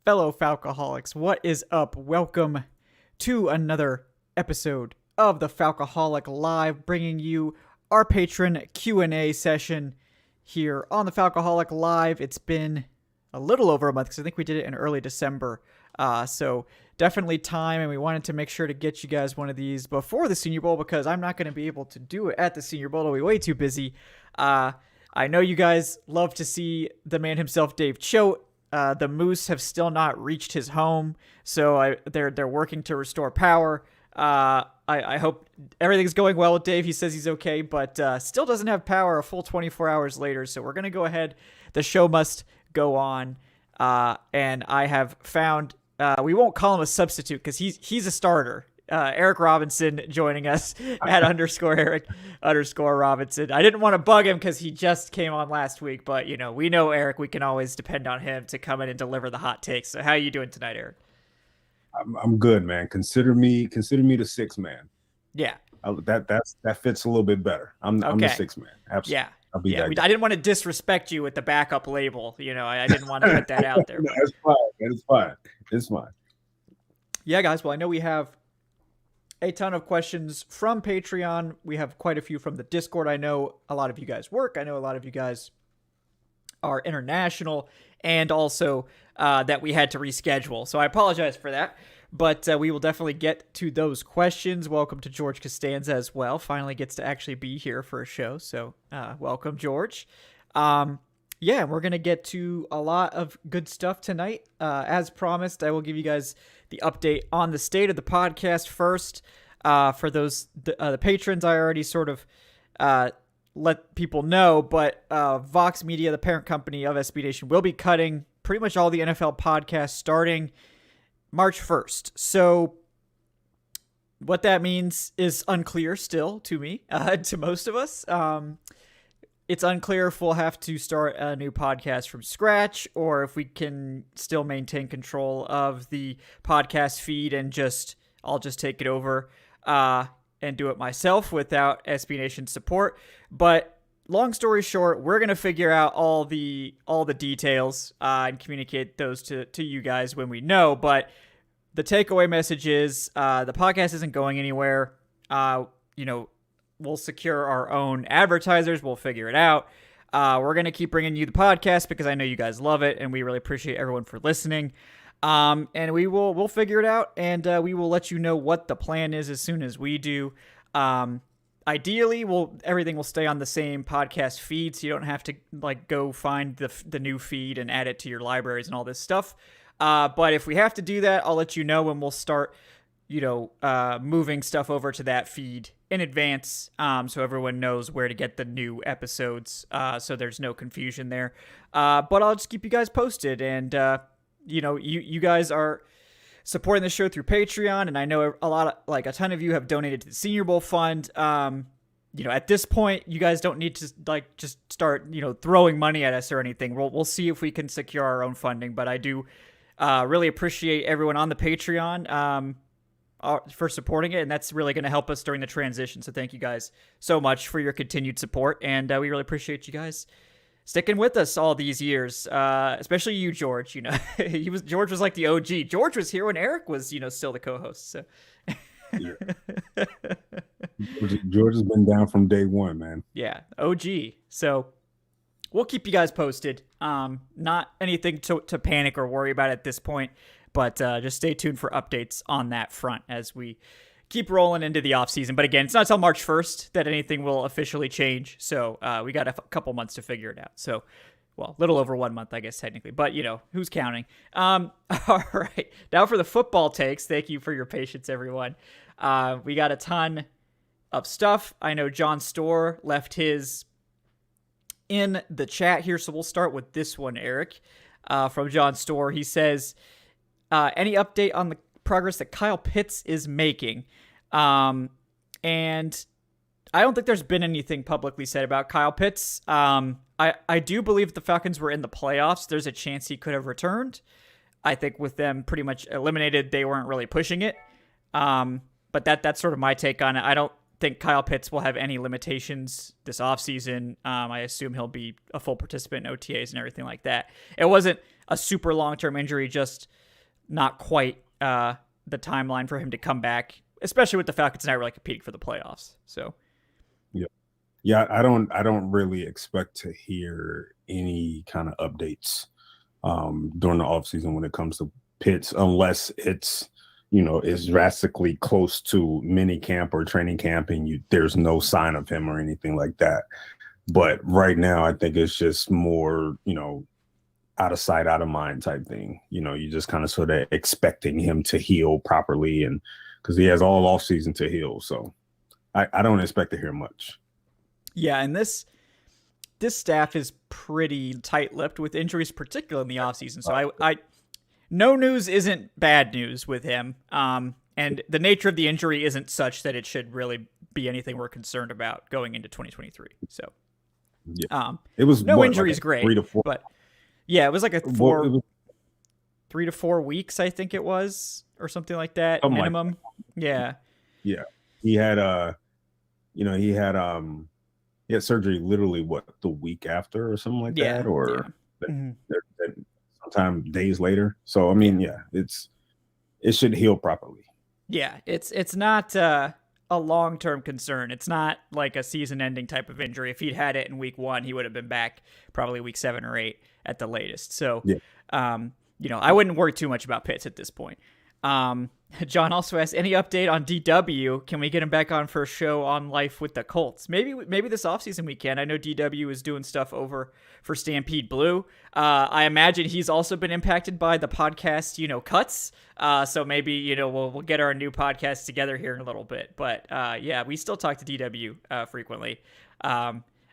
fellow Falcoholics, what is up? Welcome to another episode of the Falcoholic Live, bringing you our patron Q&A session here on the Falcoholic Live. It's been a little over a month because I think we did it in early December. So definitely time, and we wanted to make sure to get you guys one of these before the Senior Bowl because I'm not going to be able to do it at the Senior Bowl. I'll be way too busy. I know you guys love to see the man himself, Dave Choate. The Moose have still not reached his home, so they're working to restore power. I hope everything's going well with Dave. He says he's okay, but still doesn't have power a full 24 hours later, so we're going to go ahead. The show must go on, and I have found, we won't call him a substitute because he's a starter. Eric Robinson joining us at _Eric_Robinson. I didn't want to bug him because he just came on last week, but we know Eric. We can always depend on him to come in and deliver the hot takes. So how are you doing tonight, Eric? I'm good, man. Consider me the sixth man. Yeah, that fits a little bit better. I'm the sixth man. Absolutely. Yeah. I'll be that guy. I didn't want to disrespect you with the backup label. I didn't want to put that out there. No, it's fine. It's fine. Yeah, guys. Well, I know we have a ton of questions from Patreon. We have quite a few from the Discord. I know a lot of you guys work. I know a lot of you guys are international, and also that we had to reschedule. So I apologize for that, but we will definitely get to those questions. Welcome to George Costanza as well. Finally gets to actually be here for a show. So welcome, George. We're going to get to a lot of good stuff tonight. As promised, I will give you guys the update on the state of the podcast first. For those the patrons, I already sort of let people know, but VOX Media, the parent company of SB Nation, will be cutting pretty much all the NFL podcasts starting March 1st. So what that means is unclear still to me, to most of us. It's unclear if we'll have to start a new podcast from scratch or if we can still maintain control of the podcast feed and I'll just take it over and do it myself without SB Nation support. But long story short, we're going to figure out all the details and communicate those to you guys when we know. But the takeaway message is the podcast isn't going anywhere. We'll secure our own advertisers. We'll figure it out. We're going to keep bringing you the podcast because I know you guys love it, and we really appreciate everyone for listening. And we'll figure it out, and we will let you know what the plan is as soon as we do. Ideally, everything will stay on the same podcast feed, so you don't have to go find the new feed and add it to your libraries and all this stuff. But if we have to do that, I'll let you know, and we'll start moving stuff over to that feed in advance, so everyone knows where to get the new episodes, so there's no confusion there. But I'll just keep you guys posted, and you guys are supporting the show through Patreon, and I know a ton of you have donated to the Senior Bowl Fund. At this point, you guys don't need to just start throwing money at us or anything. We'll see if we can secure our own funding, but I do really appreciate everyone on the Patreon for supporting it, and that's really going to help us during the transition. So thank you guys so much for your continued support, and we really appreciate you guys sticking with us all these years, especially you, George. George was like the OG. George was here when Eric was still the co-host. So yeah. George has been down from day one, man. Yeah, OG. So we'll keep you guys posted. Not anything to panic or worry about at this point, but just stay tuned for updates on that front as we keep rolling into the off season. But again, it's not until March 1st that anything will officially change. So we got a couple months to figure it out. So, a little over 1 month, I guess, technically, but who's counting? All right. Now for the football takes. Thank you for your patience, everyone. We got a ton of stuff. I know John Storr left his in the chat here. So we'll start with this one, Eric, from John Storr. He says, any update on the progress that Kyle Pitts is making? And I don't think there's been anything publicly said about Kyle Pitts. I do believe if the Falcons were in the playoffs, there's a chance he could have returned. I think with them pretty much eliminated, they weren't really pushing it. But that's sort of my take on it. I don't think Kyle Pitts will have any limitations this offseason. I assume he'll be a full participant in OTAs and everything like that. It wasn't a super long-term injury, just not quite the timeline for him to come back, especially with the Falcons not really competing for the playoffs. So, yeah, I don't really expect to hear any kind of updates during the offseason when it comes to Pitts, unless it's is drastically close to mini camp or training camp and there's no sign of him or anything like that. But right now, I think it's just more, out of sight, out of mind type thing. You just kind of sort of expecting him to heal properly, and because he has all off season to heal. So I don't expect to hear much. Yeah, and this staff is pretty tight-lipped with injuries, particularly in the offseason. So I no news isn't bad news with him. And the nature of the injury isn't such that it should really be anything we're concerned about going into 2023. So it was no injuries, like great, 3 to 4. But yeah, it was like a 3 to 4 weeks, I think it was, or something like that, minimum. Yeah. He had he had surgery literally the week after or something like that, or sometime days later. So I mean, it should heal properly. Yeah, it's not a long-term concern. It's not like a season-ending type of injury. If he'd had it in week 1, he would have been back probably week 7 or 8 at the latest. So, I wouldn't worry too much about Pitts at this point. John also asked, any update on DW? Can we get him back on for a show on life with the Colts? Maybe this offseason we can. I know DW is doing stuff over for Stampede Blue. I imagine he's also been impacted by the podcast, cuts. So maybe, we'll get our new podcast together here in a little bit. But we still talk to DW frequently.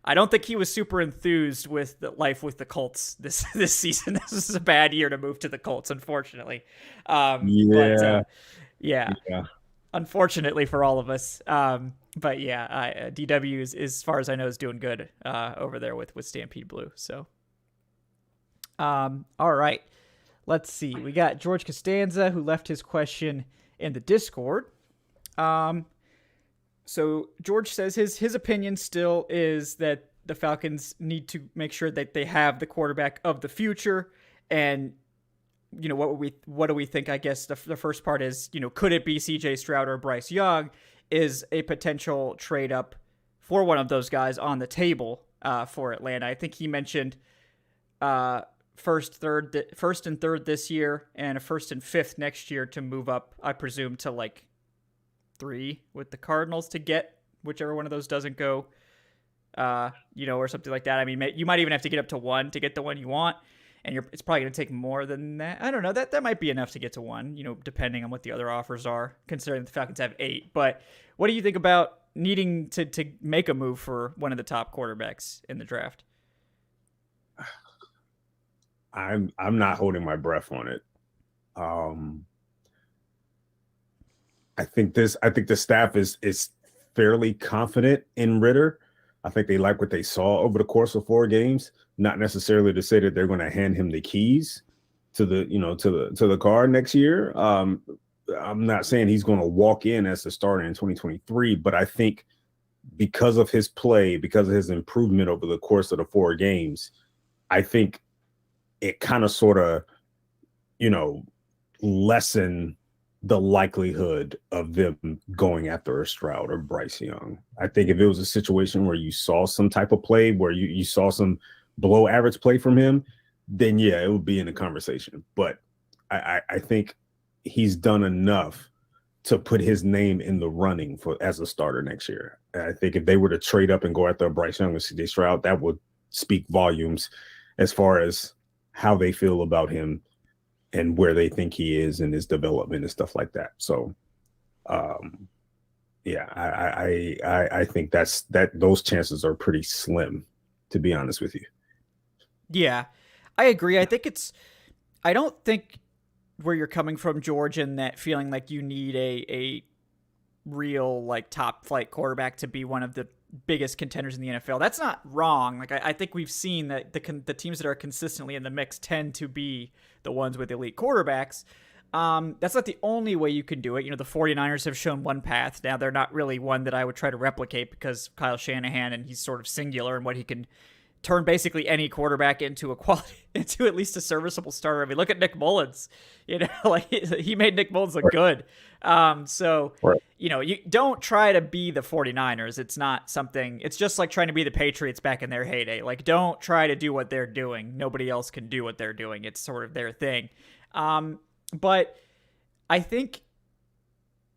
I don't think he was super enthused with the life with the Colts this season. This is a bad year to move to the Colts, unfortunately. Unfortunately for all of us. DW is, as far as I know, is doing good over there with Stampede Blue. So, all right, let's see. We got George Costanza, who left his question in the Discord. So George says his opinion still is that the Falcons need to make sure that they have the quarterback of the future. And, what do we think? I guess the first part is, could it be CJ Stroud or Bryce Young? Is a potential trade up for one of those guys on the table for Atlanta? I think he mentioned first and third this year and a first and fifth next year to move up, I presume, to like 3 with the Cardinals to get whichever one of those doesn't go, or something like that. I mean, you might even have to get up to 1 to get the one you want, and it's probably going to take more than that. I don't know. That might be enough to get to 1, depending on what the other offers are, considering the Falcons have 8. But what do you think about needing to make a move for one of the top quarterbacks in the draft? I'm not holding my breath on it. I think the staff is fairly confident in Ridder. I think they like what they saw over the course of 4 games. Not necessarily to say that they're going to hand him the keys to the car next year. I'm not saying he's going to walk in as the starter in 2023, but I think because of his play, because of his improvement over the course of the 4 games, I think it kind of sort of, lessen the likelihood of them going after a Stroud or Bryce Young. I think if it was a situation where you saw some type of play, where you saw some below average play from him, then it would be in the conversation. But I think he's done enough to put his name in the running as a starter next year. And I think if they were to trade up and go after Bryce Young or CJ Stroud, that would speak volumes as far as how they feel about him and where they think he is in his development and stuff like that. So, I think those chances are pretty slim, to be honest with you. Yeah, I agree. I don't think where you're coming from, George, in that feeling like you need a real like top flight quarterback to be one of the biggest contenders in the NFL. That's not wrong. Like I think we've seen that the teams that are consistently in the mix tend to be the ones with elite quarterbacks. That's not the only way you can do it. The 49ers have shown one path. Now they're not really one that I would try to replicate because Kyle Shanahan, and he's sort of singular in what he can turn basically any quarterback into a quality, into at least a serviceable starter. I mean, look at Nick Mullins, like he made Nick Mullins look good. So, you don't try to be the 49ers. It's not something, it's just like trying to be the Patriots back in their heyday. Like, don't try to do what they're doing. Nobody else can do what they're doing. It's sort of their thing. But I think,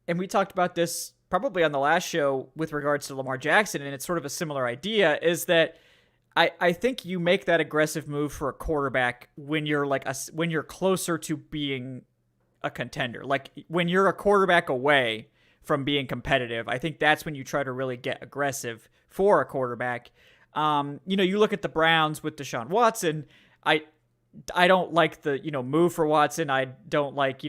and we talked about this probably on the last show with regards to Lamar Jackson, and it's sort of a similar idea, is that I think you make that aggressive move for a quarterback when you're when you're closer to being a contender. Like when you're a quarterback away from being competitive, I think that's when you try to really get aggressive for a quarterback. You look at the Browns with Deshaun Watson. I don't like the, move for Watson. I don't like,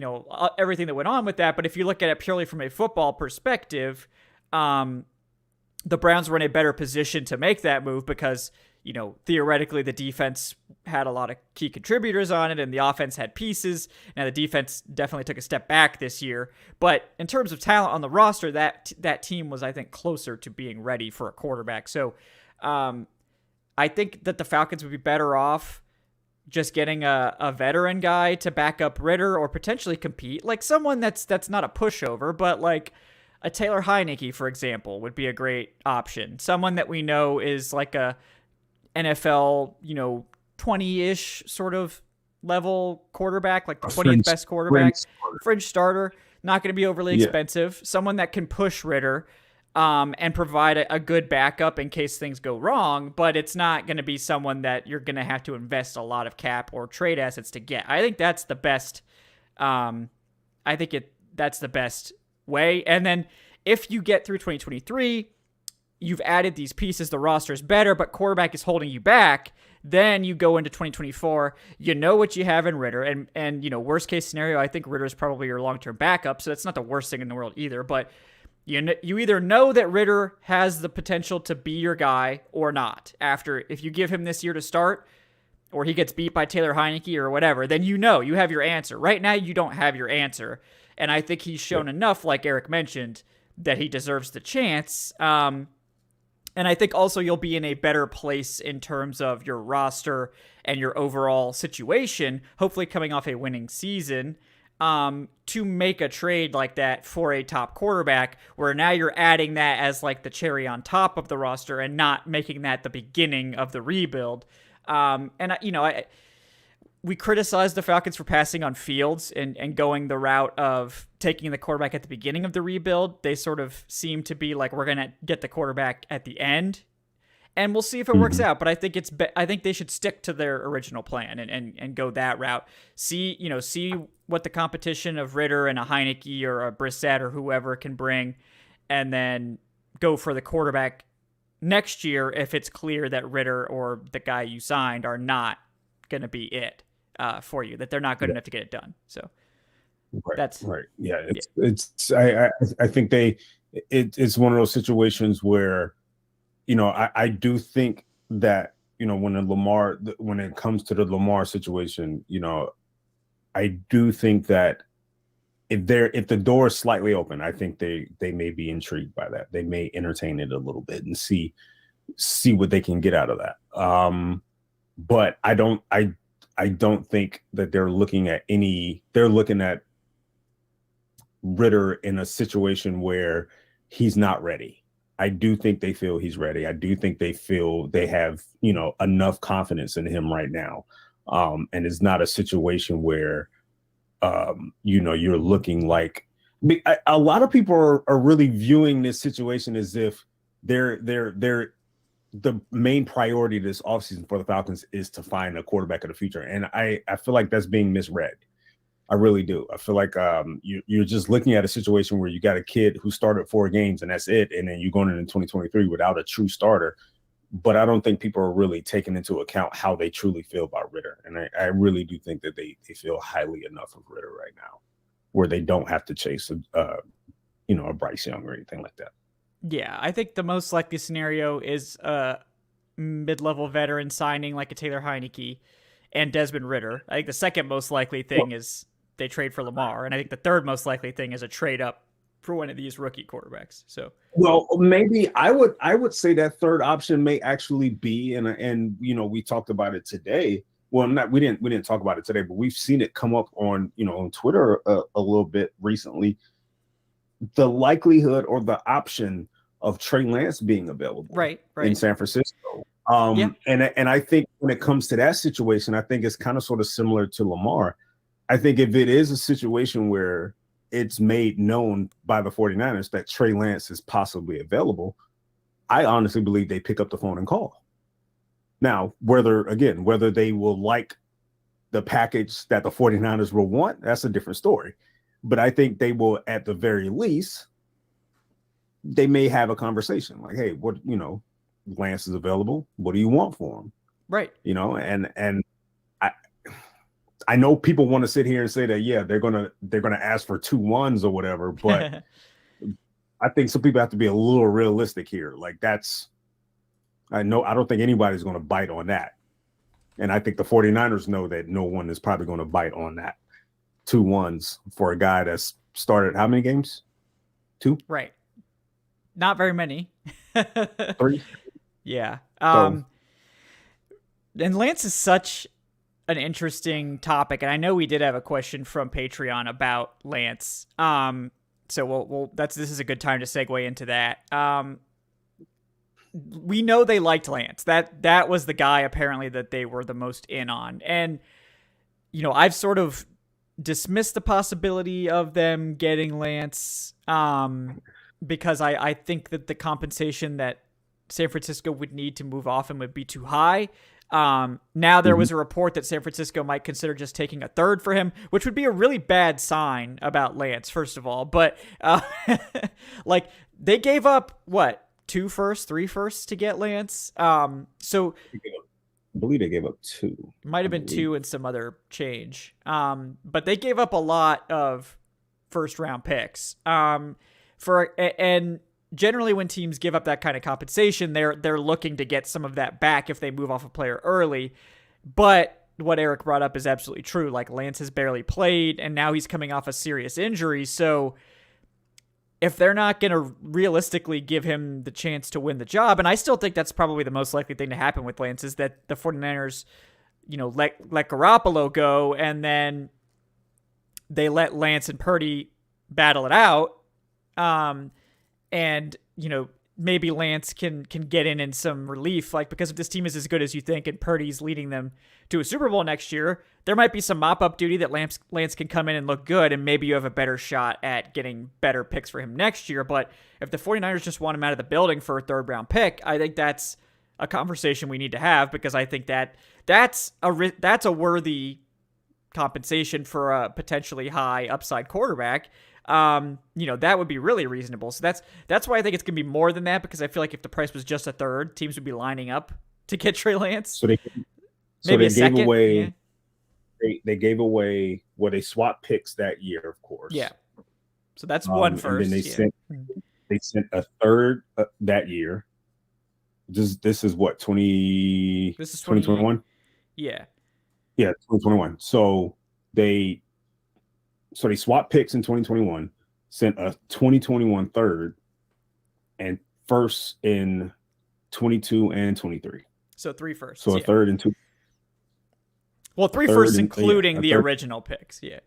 everything that went on with that. But if you look at it purely from a football perspective, the Browns were in a better position to make that move because, theoretically the defense had a lot of key contributors on it and the offense had pieces. Now the defense definitely took a step back this year, but in terms of talent on the roster, that team was, I think, closer to being ready for a quarterback. So I think that the Falcons would be better off just getting a veteran guy to back up Ridder or potentially compete, like someone that's not a pushover, but like a Taylor Heineke, for example, would be a great option. Someone that we know is like a NFL, 20-ish sort of level quarterback, like the 20th best quarterback, fringe starter, not going to be overly expensive. Someone that can push Ridder and provide a good backup in case things go wrong, but it's not going to be someone that you're going to have to invest a lot of cap or trade assets to get. I think that's the best. That's the best way. And then if you get through 2023, you've added these pieces, the roster is better, but quarterback is holding you back. Then you go into 2024, you know what you have in Ridder, and worst case scenario, I think Ridder is probably your long-term backup, so that's not the worst thing in the world either, but you either know that Ridder has the potential to be your guy or not. If you give him this year to start, or he gets beat by Taylor Heineke or whatever, then you have your answer. Right now, you don't have your answer, and I think he's shown enough, like Eric mentioned, that he deserves the chance. And I think also you'll be in a better place in terms of your roster and your overall situation, hopefully coming off a winning season, to make a trade like that for a top quarterback, where now you're adding that as like the cherry on top of the roster and not making that the beginning of the rebuild. We criticized the Falcons for passing on Fields and going the route of taking the quarterback at the beginning of the rebuild. They sort of seem to be like, we're going to get the quarterback at the end, and we'll see if it works out. But I think I think they should stick to their original plan and go that route. See what the competition of Ridder and a Heineke or a Brissett or whoever can bring, and then go for the quarterback next year if it's clear that Ridder or the guy you signed are not going to be it for you, that they're not good enough to get it done. So that's right. Yeah, I think it's one of those situations where, I do think that, when it comes to the Lamar situation, I do think that if the door is slightly open, I think they may be intrigued by that. They may entertain it a little bit and see what they can get out of that. But I don't think that they're looking at Ridder in a situation where he's not ready. I do think they feel he's ready. I do think they feel they have, enough confidence in him right now. And it's not a situation where, you're looking like a lot of people are really viewing this situation as if they're the main priority this offseason for the Falcons is to find a quarterback of the future. And I feel like that's being misread. I really do. I feel like you're just looking at a situation where you got a kid who started 4 games and that's it. And then you're going into 2023 without a true starter. But I don't think people are really taking into account how they truly feel about Ridder. And I really do think that they feel highly enough of Ridder right now where they don't have to chase a Bryce Young or anything like that. Yeah, I think the most likely scenario is a mid-level veteran signing like a Taylor Heineke and Desmond Ridder. I think the second most likely thing is they trade for Lamar, and I think the third most likely thing is a trade up for one of these rookie quarterbacks. So, well, maybe I would say that third option may actually be, and we talked about it today. Well, we didn't talk about it today, but we've seen it come up on on Twitter a little bit recently. The likelihood or the option of Trey Lance being available right. in San Francisco. And I think when it comes to that situation, I think it's kind of sort of similar to Lamar. I think if it is a situation where it's made known by the 49ers that Trey Lance is possibly available, I honestly believe they pick up the phone and call. Now, whether they will like the package that the 49ers will want, that's a different story. But I think they will, at the very least, they may have a conversation like, hey, what, Lance is available. What do you want for him? Right. And I know people want to sit here and say that, yeah, they're gonna ask for 2 1s or whatever, but I think some people have to be a little realistic here. Like I don't think anybody's going to bite on that. And I think the 49ers know that no one is probably going to bite on that 2 1s for a guy that's started how many games? 2? Right. Not very many. 3? Yeah. And Lance is such an interesting topic, and I know we did have a question from Patreon about Lance. So this is a good time to segue into that. We know they liked Lance. That was the guy apparently that they were the most in on. And I've sort of dismissed the possibility of them getting Lance because I think that the compensation that San Francisco would need to move off him would be too high. Now there was a report that San Francisco might consider just taking a third for him, which would be a really bad sign about Lance, first of all. But like they gave up what, 2 firsts, 3 firsts to get Lance. So I believe they gave up 2. Might have been 2 and some other change. But they gave up a lot of first round picks. And generally when teams give up that kind of compensation, they're looking to get some of that back if they move off a player early. But what Eric brought up is absolutely true. Like Lance has barely played and now he's coming off a serious injury. So if they're not going to realistically give him the chance to win the job, and I still think that's probably the most likely thing to happen with Lance, is that the 49ers, let Garoppolo go and then they let Lance and Purdy battle it out. And maybe Lance can get in some relief, like because if this team is as good as you think and Purdy's leading them to a Super Bowl next year, there might be some mop-up duty that Lance can come in and look good, and maybe you have a better shot at getting better picks for him next year. But if the 49ers just want him out of the building for a third-round pick, I think that's a conversation we need to have, because I think that's a worthy compensation for a potentially high upside quarterback. That would be really reasonable. So that's why I think it's going to be more than that, because I feel like if the price was just a third, teams would be lining up to get Trey Lance. So they gave away, they gave away, they swapped picks that year, of course. Yeah. So that's one first. And then they sent a third that year. This is what, 2021? Yeah. Yeah, 2021. So they swapped picks in 2021, sent a 2021 third, and first in 22 and 23. So 3 firsts. So a third and 2. Well, 3 firsts including the original picks. Yeah.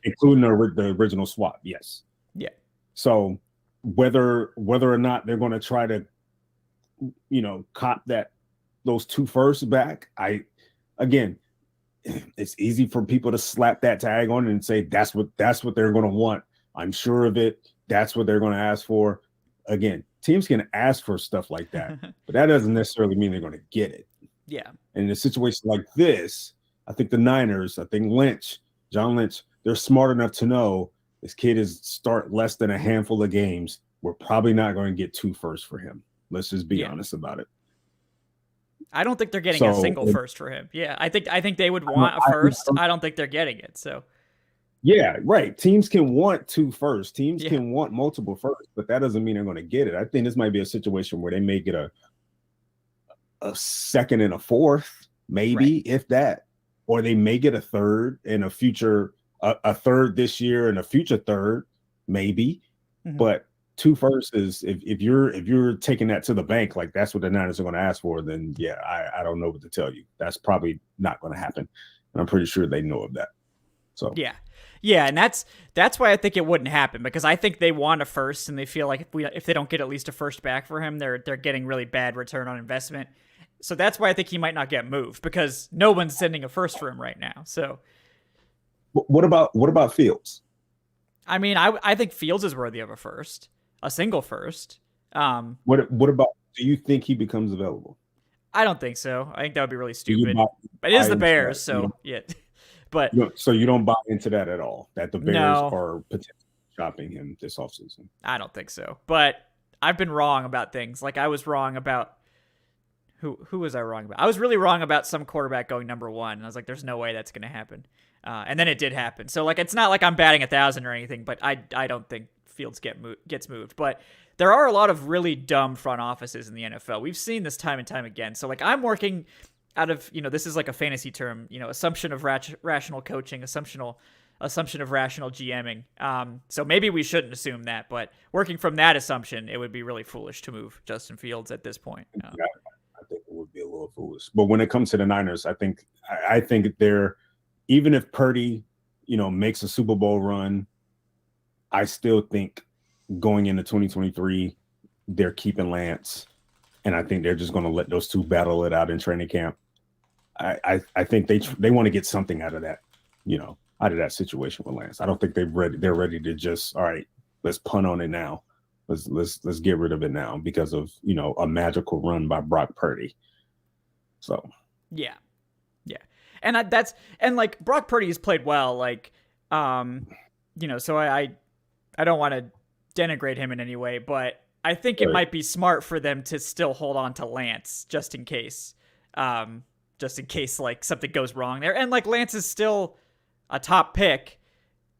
Including the original swap. Yes. Yeah. So whether or not they're going to try to, cop those 2 firsts back, it's easy for people to slap that tag on and say that's what they're going to want. I'm sure of it. That's what they're going to ask for. Again, teams can ask for stuff like that, but that doesn't necessarily mean they're going to get it. Yeah. And in a situation like this, I think the Niners, John Lynch, they're smart enough to know this kid is start less than a handful of games. We're probably not going to get 2 firsts for him. Let's just be honest about it. I don't think they're getting a single first for him. Yeah, I think they would want a first. I don't think they're getting it. So, yeah, right. Teams can want 2 firsts. Teams can want multiple firsts, but that doesn't mean they're going to get it. I think this might be a situation where they may get a second and a fourth, maybe if that, or they may get a third and a third this year and a future third, maybe. Mhm. But 2 firsts is if you're taking that to the bank, like that's what the Niners are going to ask for, then yeah, I don't know what to tell you. That's probably not going to happen. And I'm pretty sure they know of that. So Yeah. Yeah, and that's why I think it wouldn't happen, because I think they want a first and they feel like if they don't get at least a first back for him, they're getting really bad return on investment. So that's why I think he might not get moved, because no one's sending a first for him right now. So what about Fields? I mean, I think Fields is worthy of a first, a single first. What about, do you think he becomes available? I don't think so. I think that would be really Do you stupid. buy, But it is the into that? Bears, so yeah. But So you don't buy into that at all, that the Bears no, are potentially shopping him this offseason? I don't think so. But I've been wrong about things. Like I was wrong about who was I wrong about? I was really wrong about some quarterback going number one. And I was like, there's no way that's going to happen. And then it did happen. So like, it's not like I'm batting 1,000 or anything, but I don't think Fields gets moved. But there are a lot of really dumb front offices in the NFL. We've seen this time and time again. So like, I'm working out of, this is like a fantasy term, assumption of rational coaching, assumption of rational GMing. So maybe we shouldn't assume that, but working from that assumption, it would be really foolish to move Justin Fields at this point. Yeah, I think it would be a little foolish. But when it comes to the Niners, I think they're, even if Purdy, makes a Super Bowl run, I still think going into 2023, they're keeping Lance, and I think they're just going to let those two battle it out in training camp. I think they want to get something out of that, out of that situation with Lance. I don't think they're ready to just, all right, let's punt on it now. Let's get rid of it now because of, a magical run by Brock Purdy. So yeah. And like Brock Purdy has played well, like, so I don't want to denigrate him in any way, but I think it might be smart for them to still hold on to Lance just in case like something goes wrong there. And like Lance is still a top pick,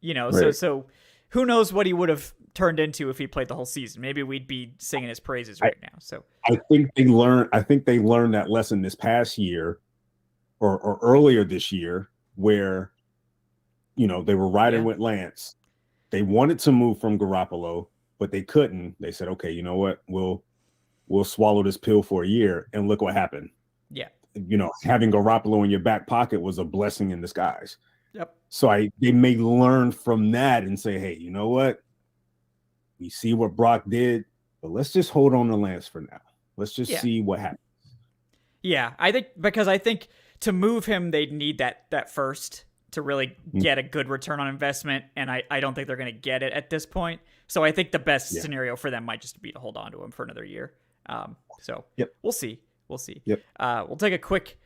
right. so who knows what he would have turned into if he played the whole season. Maybe we'd be singing his praises right now. So I think they learned that lesson this past year or earlier this year where, they were riding with Lance. They wanted to move from Garoppolo, but they couldn't. They said, okay, you know what? We'll swallow this pill for a year. And look what happened. Yeah. Having Garoppolo in your back pocket was a blessing in disguise. Yep. So they may learn from that and say, hey, you know what? We see what Brock did, but let's just hold on to Lance for now. Let's just see what happens. Yeah, I think to move him, they'd need that first to really get a good return on investment, and I don't think they're going to get it at this point. So I think the best scenario for them might just be to hold on to him for another year. We'll see. Yep. We'll take a quick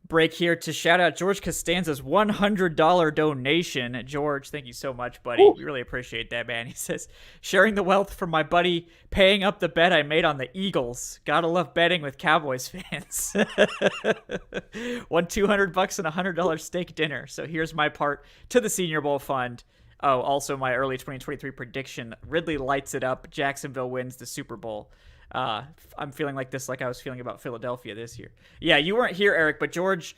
break here to shout out George Costanza's $100 donation. George, thank you so much, buddy. We really appreciate that, man. He says, sharing the wealth from my buddy, paying up the bet I made on the Eagles. Gotta love betting with Cowboys fans. Won $200 and $100 steak dinner. So here's my part to the Senior Bowl fund. Oh, also my early 2023 prediction. Ridley lights it up. Jacksonville wins the Super Bowl. I'm feeling like this, like I was feeling about Philadelphia this year. Yeah, you weren't here, Eric, but George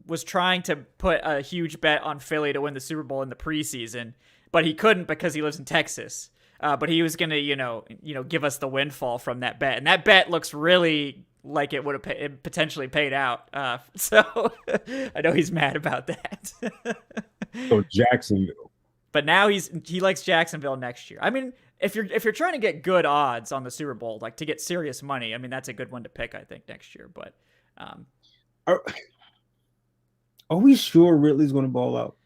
was trying to put a huge bet on Philly to win the Super Bowl in the preseason, but he couldn't because he lives in Texas. But he was gonna, give us the windfall from that bet, and that bet looks really like it would have potentially paid out. So I know he's mad about that. So Jacksonville, but now he likes Jacksonville next year. I mean, if you're trying to get good odds on the Super Bowl, like to get serious money, I mean, that's a good one to pick, I think, next year. But are we sure Ridley's going to ball out?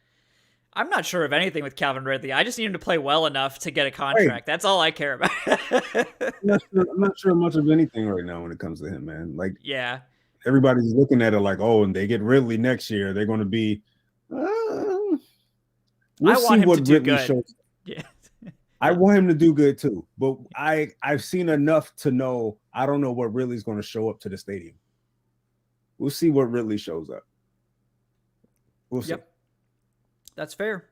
I'm not sure of anything with Calvin Ridley. I just need him to play well enough to get a contract. Right. That's all I care about. I'm not sure much of anything right now when it comes to him, man. Like, yeah, everybody's looking at it like, oh, and they get Ridley next year, they're going to be. We'll see what Ridley shows. Yeah. I want him to do good too, but I've seen enough to know I don't know what Ridley's going to show up to the stadium. We'll see what Ridley shows up. We'll see. Yep. That's fair.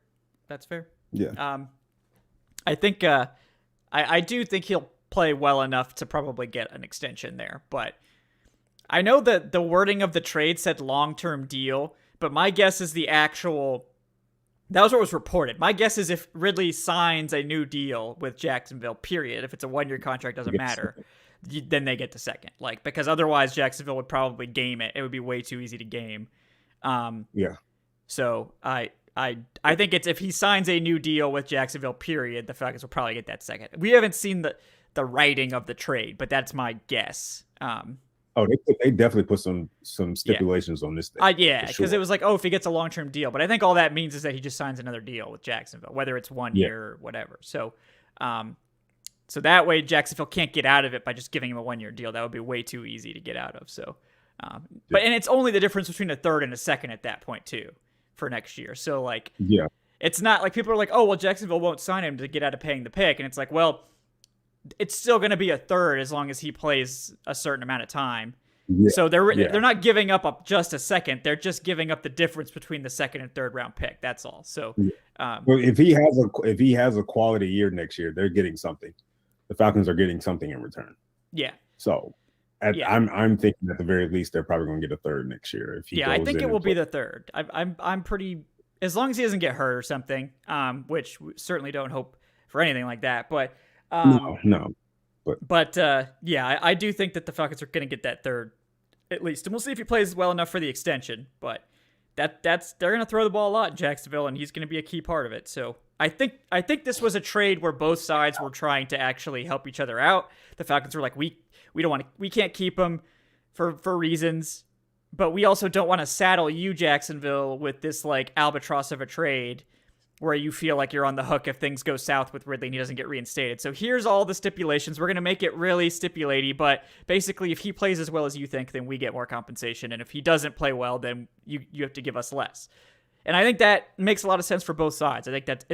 Yeah. I think I do think he'll play well enough to probably get an extension there, but I know that the wording of the trade said long-term deal, but my guess is the actual That was what was reported. My guess is if Ridley signs a new deal with Jacksonville, period, if it's a 1-year contract, doesn't matter, then they get the second. Like, because otherwise Jacksonville would probably game it. It would be way too easy to game. Yeah. So I think it's if he signs a new deal with Jacksonville, period, the Falcons will probably get that second. We haven't seen the writing of the trade, but that's my guess. They definitely put some stipulations on this thing. Yeah, because it was like, if he gets a long-term deal. But I think all that means is that he just signs another deal with Jacksonville, whether it's 1 year or whatever. So so that way Jacksonville can't get out of it by just giving him a 1-year deal. That would be way too easy to get out of. So, and it's only the difference between a third and a second at that point too for next year. So like, it's not like people are like, oh, well, Jacksonville won't sign him to get out of paying the pick. And it's like, well, it's still going to be a third as long as he plays a certain amount of time. Yeah. So they're not giving up just a second. They're just giving up the difference between the second and third round pick. That's all. So well, if he has a quality year next year, they're getting something. The Falcons are getting something in return. Yeah. So I'm thinking at the very least they're probably going to get a third next year. If he goes I think it will be the third. I'm pretty, as long as he doesn't get hurt or something, which we certainly don't hope for anything like that. But no. But I do think that the Falcons are going to get that third at least, and we'll see if he plays well enough for the extension. But they're going to throw the ball a lot in Jacksonville, and he's going to be a key part of it. So I think this was a trade where both sides were trying to actually help each other out. The Falcons were like, we can't keep him for reasons, but we also don't want to saddle you, Jacksonville, with this like albatross of a trade where you feel like you're on the hook if things go south with Ridley and he doesn't get reinstated. So here's all the stipulations. We're going to make it really stipulaty, but basically if he plays as well as you think, then we get more compensation. And if he doesn't play well, then you have to give us less. And I think that makes a lot of sense for both sides. I think that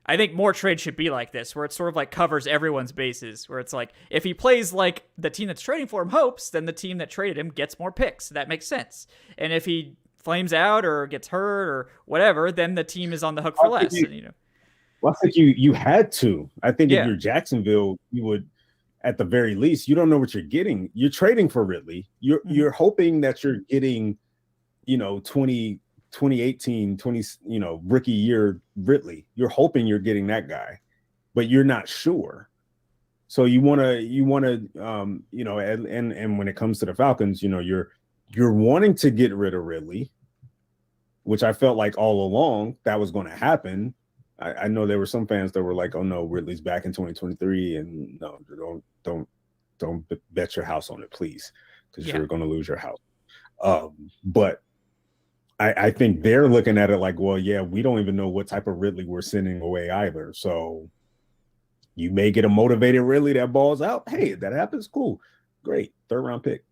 I think more trades should be like this, where it sort of like covers everyone's bases, where it's like, if he plays like the team that's trading for him hopes, then the team that traded him gets more picks. That makes sense. And if he flames out or gets hurt or whatever, then the team is on the hook for less. Well, I think you had to. I think if you're Jacksonville, you would, at the very least, you don't know what you're getting. You're trading for Ridley. You're hoping that you're getting, 2018, rookie year Ridley. You're hoping you're getting that guy, but you're not sure. So you want to, and when it comes to the Falcons, you're wanting to get rid of Ridley, which I felt like all along that was going to happen. I know there were some fans that were like, "Oh no, Ridley's back in 2023," and no, don't bet your house on it, please, because you're going to lose your house. But I think they're looking at it like, well, yeah, we don't even know what type of Ridley we're sending away either. So you may get a motivated Ridley that balls out. Hey, if that happens, cool, great, third round pick.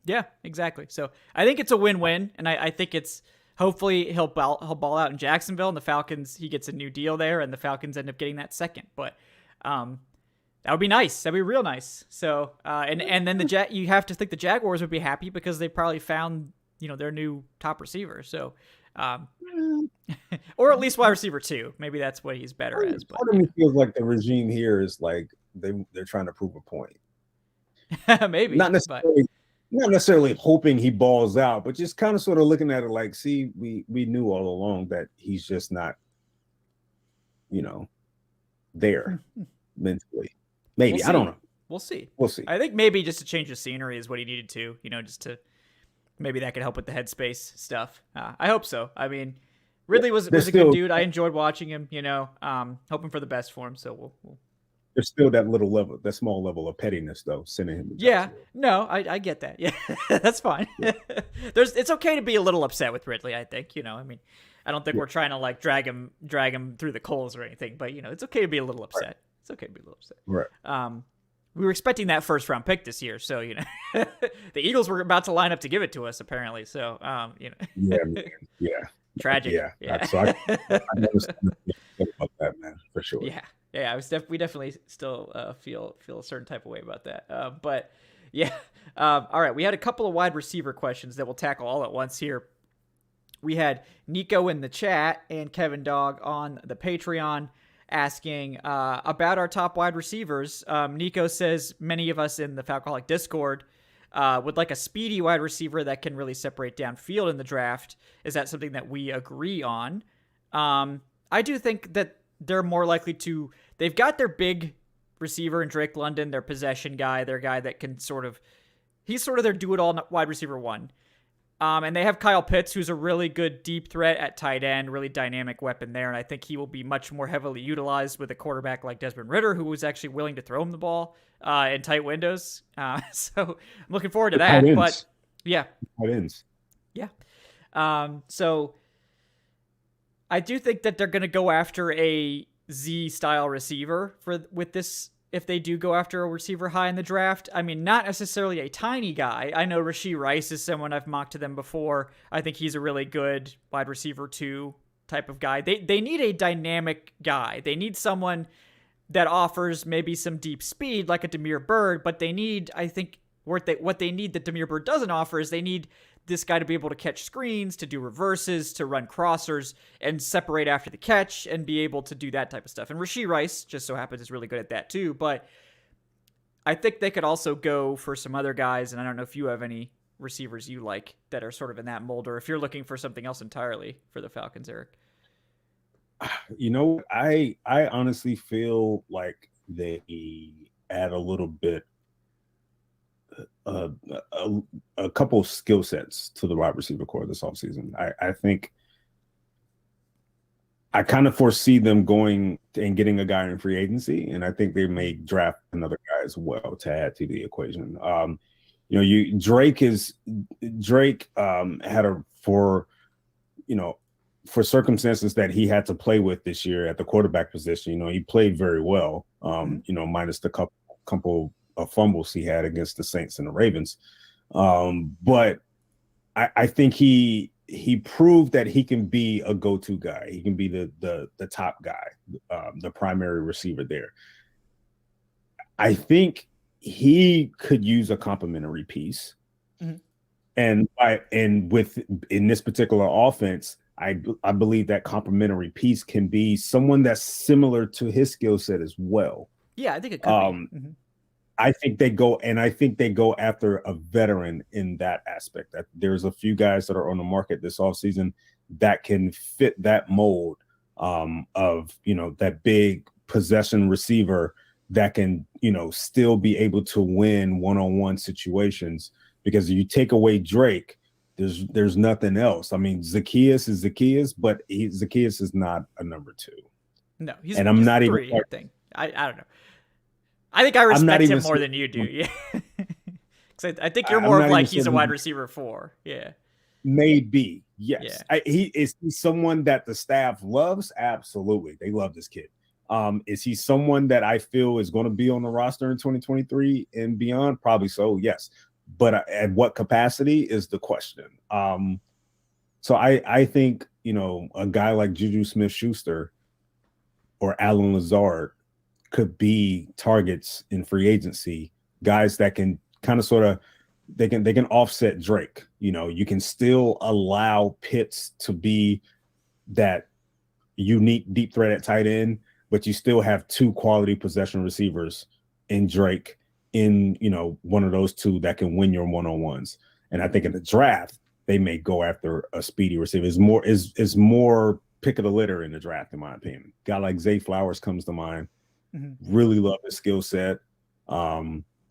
Yeah, exactly. So I think it's a win-win, and I think it's hopefully he'll ball out in Jacksonville, and the Falcons, he gets a new deal there, and the Falcons end up getting that second. But that would be nice. That'd be real nice. So and then you have to think the Jaguars would be happy because they probably found their new top receiver. So or at least wide receiver 2. Maybe that's what he's better as. Part of me feels like the regime here is like they're trying to prove a point. Maybe not necessarily hoping he balls out, but just kind of sort of looking at it like, see, we knew all along that he's just not, there mentally. Maybe. I don't know. We'll see. We'll see. I think maybe just to change the scenery is what he needed to, just to maybe that could help with the headspace stuff. I hope so. I mean, Ridley was a good dude. I enjoyed watching him, hoping for the best for him. So we'll there's still that small level of pettiness though, sending him. No, I get that. Yeah, that's fine. It's okay to be a little upset with Ridley. I think, I mean, I don't think we're trying to like drag him through the coals or anything, but it's okay to be a little upset. Right. It's okay to be a little upset. Right. We were expecting that first round pick this year, so the Eagles were about to line up to give it to us apparently. So Yeah. Tragic. Yeah. So I never about that, man, for sure. Yeah, we definitely still feel a certain type of way about that. But yeah, all right. We had a couple of wide receiver questions that we'll tackle all at once here. We had Nico in the chat and Kevin Dog on the Patreon asking about our top wide receivers. Nico says many of us in the Falcoholic Discord would like a speedy wide receiver that can really separate downfield in the draft. Is that something that we agree on? I do think that they're more likely to. They've got their big receiver in Drake London, their possession guy, their guy that can he's sort of their do-it-all wide receiver one. And they have Kyle Pitts, who's a really good deep threat at tight end, really dynamic weapon there. And I think he will be much more heavily utilized with a quarterback like Desmond Ridder, who was actually willing to throw him the ball in tight windows. So I'm looking forward to that. But yeah. Tight ends. Yeah. So I do think that they're going to go after a Z-style receiver with this. If they do go after a receiver high in the draft, I mean, not necessarily a tiny guy. I know Rashee Rice is someone I've mocked to them before. I think he's a really good wide receiver 2 type of guy. They need a dynamic guy. They need someone that offers maybe some deep speed like a Damiere Byrd, but they need, I think, what they need that Damiere Byrd doesn't offer is they need this guy to be able to catch screens, to do reverses, to run crossers, and separate after the catch, and be able to do that type of stuff. And Rashee Rice, just so happens, is really good at that too. But I think they could also go for some other guys, and I don't know if you have any receivers you like that are sort of in that mold, or if you're looking for something else entirely for the Falcons, Eric. You know, I honestly feel like they add a little bit a couple of skill sets to the wide receiver core this offseason. I think I kind of foresee them going and getting a guy in free agency, and I think they may draft another guy as well to add to the equation. Drake had for circumstances that he had to play with this year at the quarterback position. He played very well. Minus the couple of fumbles he had against the Saints and the Ravens. But I think he proved that he can be a go-to guy. He can be the top guy, the primary receiver there. I think he could use a complimentary piece. Mm-hmm. And in this particular offense, I believe that complimentary piece can be someone that's similar to his skill set as well. Yeah, I think it could be. Mm-hmm. I think they go after a veteran in that aspect. That there's a few guys that are on the market this offseason that can fit that mold of that big possession receiver that can still be able to win one-on-one situations. Because if you take away Drake, there's nothing else. I mean, Zacchaeus is Zacchaeus, but Zacchaeus is not a number 2. No, he's 3, I think. I don't know. I think I respect him more than you do. Yeah. Because I think you're more of like he's a wide receiver 4. Yeah. Maybe. Yes. Yeah. Is he someone that the staff loves? Absolutely. They love this kid. Is he someone that I feel is going to be on the roster in 2023 and beyond? Probably so. Yes. But at what capacity is the question. So I think, a guy like Juju Smith-Schuster or Alan Lazard could be targets in free agency, guys that can kind of sort of they can offset Drake. You can still allow Pitts to be that unique deep threat at tight end, but you still have 2 quality possession receivers in Drake in one of those 2 that can win your one-on-ones. And I think in the draft they may go after a speedy receiver. Is more pick of the litter in the draft, in my opinion. Guy like Zay Flowers comes to mind. Mm-hmm. Really love his skill set.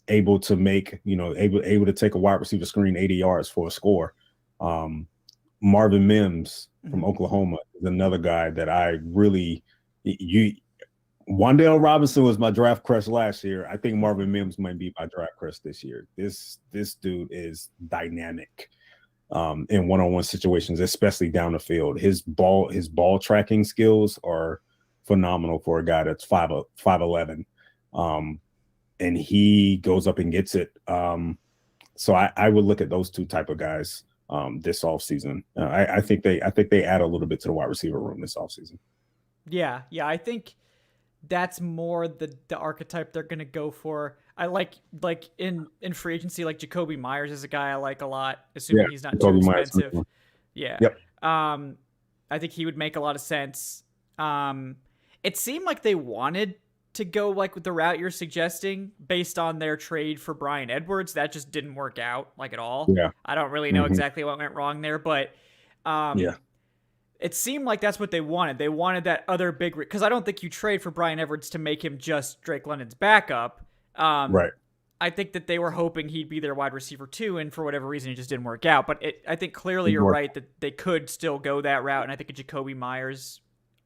Able to make, able to take a wide receiver screen 80 yards for a score. Marvin Mims from Oklahoma is another guy that I really Wan'Dale Robinson was my draft crush last year. I think Marvin Mims might be my draft crush this year. This dude is dynamic in one-on-one situations, especially down the field. His ball tracking skills are phenomenal for a guy that's 5'11", and he goes up and gets it. So I would look at those 2 type of guys this offseason. I think they add a little bit to the wide receiver room this offseason. Yeah, I think that's more the archetype they're gonna go for. I like in free agency, like Jacoby Myers is a guy I like a lot, assuming he's not too expensive. Yeah. Yep. I think he would make a lot of sense. It seemed like they wanted to go like with the route you're suggesting based on their trade for Bryan Edwards. That just didn't work out like at all. Yeah. I don't really know exactly what went wrong there, but it seemed like that's what they wanted. They wanted that other big, because I don't think you trade for Bryan Edwards to make him just Drake London's backup. Right. I think that they were hoping he'd be their wide receiver too, and for whatever reason, it just didn't work out. But I think clearly you're right that they could still go that route, and I think Jacoby Myers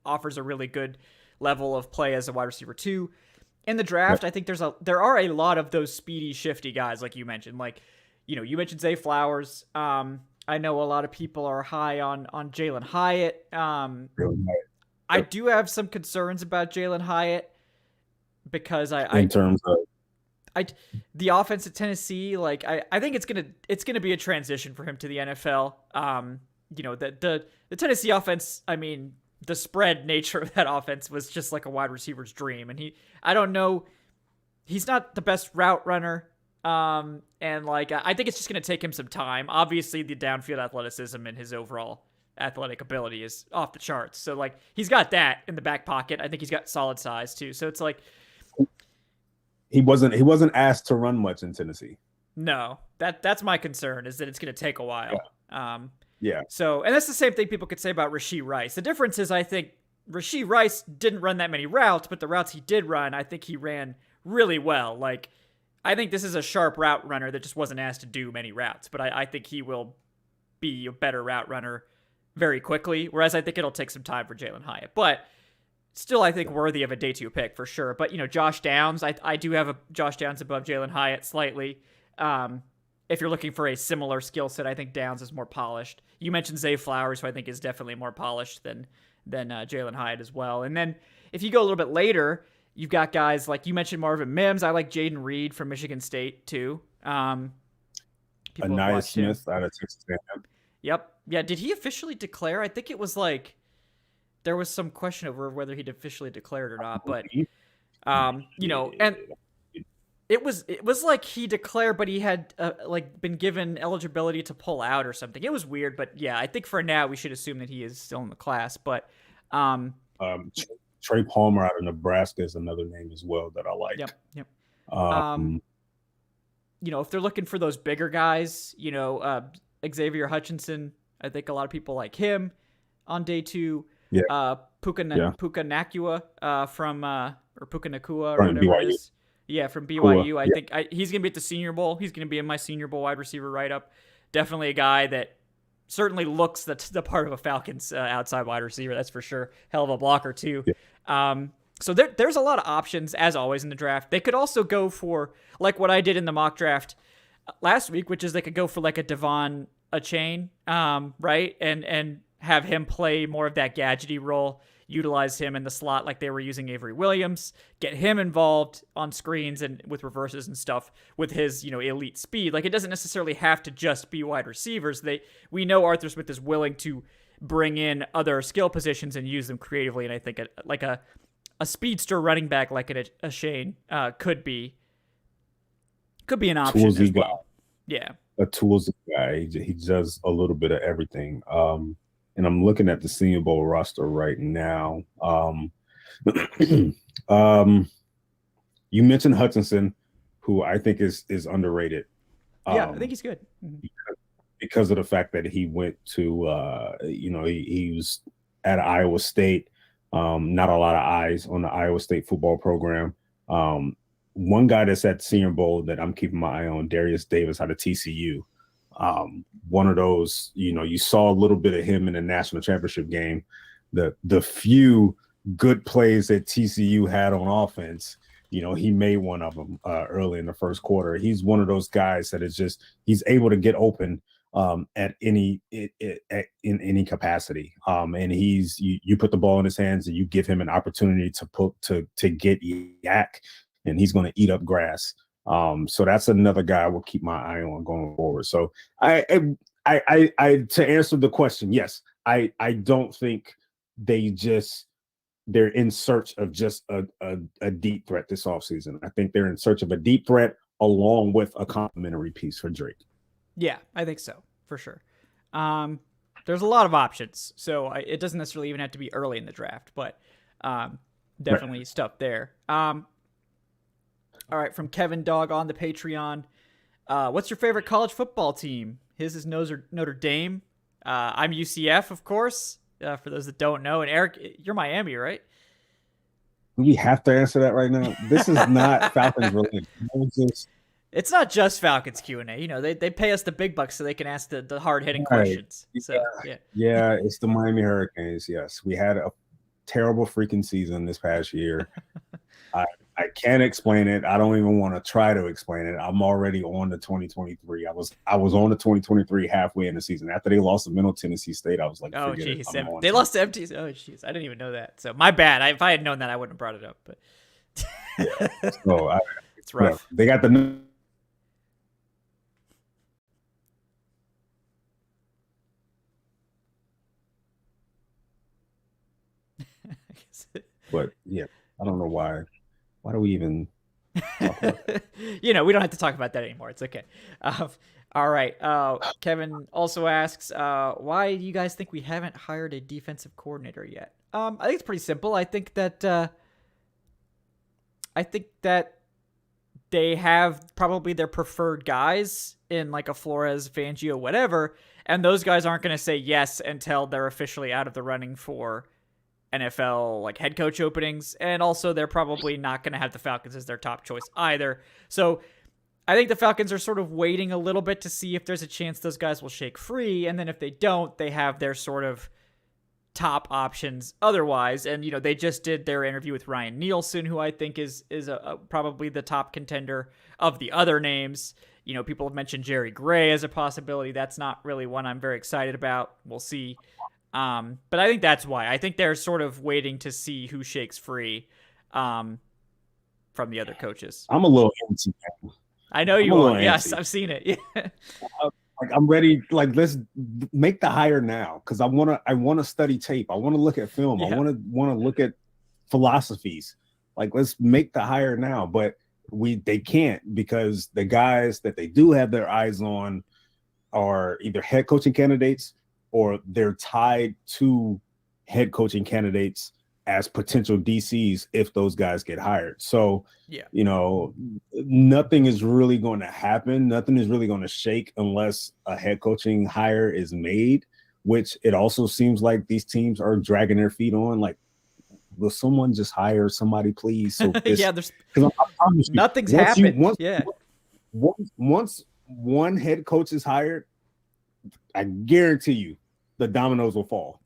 offers a really good level of play as a wide receiver too. In the draft, I think there are a lot of those speedy, shifty guys like you mentioned. Like, you mentioned Zay Flowers. I know a lot of people are high on Jalen Hyatt. I do have some concerns about Jalen Hyatt because in terms of the offense at Tennessee, like I think it's gonna be a transition for him to the NFL. The Tennessee offense, I mean, the spread nature of that offense was just like a wide receiver's dream, and I don't know, he's not the best route runner. And like I think it's just gonna take him some time. Obviously, the downfield athleticism and his overall athletic ability is off the charts. So like he's got that in the back pocket. I think he's got solid size too. So it's like he wasn't asked to run much in Tennessee. No, that's my concern, is that it's going to take a while. Yeah. So, and that's the same thing people could say about Rashee Rice. The difference is I think Rashee Rice didn't run that many routes, but the routes he did run, I think he ran really well. Like, I think this is a sharp route runner that just wasn't asked to do many routes, but I think he will be a better route runner very quickly, whereas I think it'll take some time for Jalen Hyatt. But still, I think worthy of a day 2 pick for sure. But, Josh Downs, I do have Josh Downs above Jalen Hyatt slightly. If you're looking for a similar skill set, I think Downs is more polished. You mentioned Zay Flowers, who I think is definitely more polished than Jalen Hyatt as well. And then if you go a little bit later, you've got guys like you mentioned Marvin Mims. I like Jaden Reed from Michigan State too. Anaya Smith out of Texas A&M. Yep. Yeah. Did he officially declare? I think it was like there was some question over whether he'd officially declared or not. But and it was like he declared, but he had been given eligibility to pull out or something. It was weird, but yeah, I think for now we should assume that he is still in the class. But Trey Palmer out of Nebraska is another name as well that I like. Yep. If they're looking for those bigger guys, Xavier Hutchinson, I think a lot of people like him on day 2. Yeah. Puka Nakua or Puka Nakua or whatever BYU. it is. Yeah, from BYU. I think he's going to be at the Senior Bowl. He's going to be in my Senior Bowl wide receiver write-up. Definitely a guy that certainly looks the part of a Falcons outside wide receiver. That's for sure. Hell of a blocker, too. Yeah. So there's a lot of options, as always, in the draft. They could also go for, like what I did in the mock draft last week, which is they could go for like a Devon Achane, right? And have him play more of that gadgety role, utilize him in the slot like they were using Avery Williams, get him involved on screens and with reverses and stuff with his, elite speed. Like, it doesn't necessarily have to just be wide receivers. We know Arthur Smith is willing to bring in other skill positions and use them creatively. And I think a speedster running back like a Shane could be an option as well. Yeah. A tools guy. He does a little bit of everything. And I'm looking at the Senior Bowl roster right now. You mentioned Hutchinson, who I think is underrated. Yeah, I think he's good. Because of the fact that he went to, he was at Iowa State. Not a lot of eyes on the Iowa State football program. One guy that's at Senior Bowl that I'm keeping my eye on, Darius Davis out of TCU. One of those, you saw a little bit of him in the national championship game. The few good plays that TCU had on offense, he made one of them early in the first quarter. He's one of those guys that is just, he's able to get open at in any capacity. And you put the ball in his hands and you give him an opportunity to get yak, and he's going to eat up grass. So that's another guy I will keep my eye on going forward. So I to answer the question, yes, I don't think they're in search of just a deep threat this offseason. I think they're in search of a deep threat along with a complimentary piece for Drake. Yeah, I think so, for sure. There's a lot of options, so it doesn't necessarily even have to be early in the draft, but definitely right. Stuff there. All right, from Kevin Dog on the Patreon. What's your favorite college football team? His is Notre Dame. I'm UCF, of course. for those that don't know. And Eric, you're Miami, right? We have to answer that right now. This is not Falcons related. It's not just Falcons Q&A. You know, they pay us the big bucks so they can ask the hard-hitting Right. questions. So, Yeah, it's the Miami Hurricanes. Yes, we had a terrible freaking season this past year. I can't explain it. I don't even want to try to explain it. I'm already on the 2023. I was on the 2023 halfway in the season. After they lost to Middle Tennessee State, I was like, oh, geez. They lost to MT. Oh, jeez. I didn't even know that. So, my bad. If I had known that, I wouldn't have brought it up. But yeah. So, it's rough. They got the... But, yeah, I don't know why. Why do we even talk about that? You know, we don't have to talk about that anymore. It's okay. All right. Kevin also asks, why do you guys think we haven't hired a defensive coordinator yet? I think it's pretty simple. I think that they have probably their preferred guys in like a Flores, Fangio, whatever, and those guys aren't going to say yes until they're officially out of the running for NFL like head coach openings, and also they're probably not going to have the Falcons as their top choice either. So I think the Falcons are sort of waiting a little bit to see if there's a chance those guys will shake free, and then if they don't, they have their sort of top options otherwise. And you know, they just did their interview with Ryan Nielsen, who I think is probably the top contender of the other names. You know, people have mentioned Jerry Gray as a possibility. That's not really one I'm very excited about. We'll see. But I think that's why. I think they're sort of waiting to see who shakes free from the other coaches. I'm a little antsy. I know you are. Yes, I've seen it. Yeah. Like I'm ready. Like let's make the hire now because I want to study tape. I want to look at film. Yeah. I want to look at philosophies. Like let's make the hire now. But they can't because the guys that they do have their eyes on are either head coaching candidates or they're tied to head coaching candidates as potential DCs if those guys get hired. So, yeah, you know, nothing is really going to happen. Nothing is really going to shake unless a head coaching hire is made, which it also seems like these teams are dragging their feet on. Like, will someone just hire somebody, please? So yeah, nothing's happened. Once one head coach is hired, I guarantee you the dominoes will fall.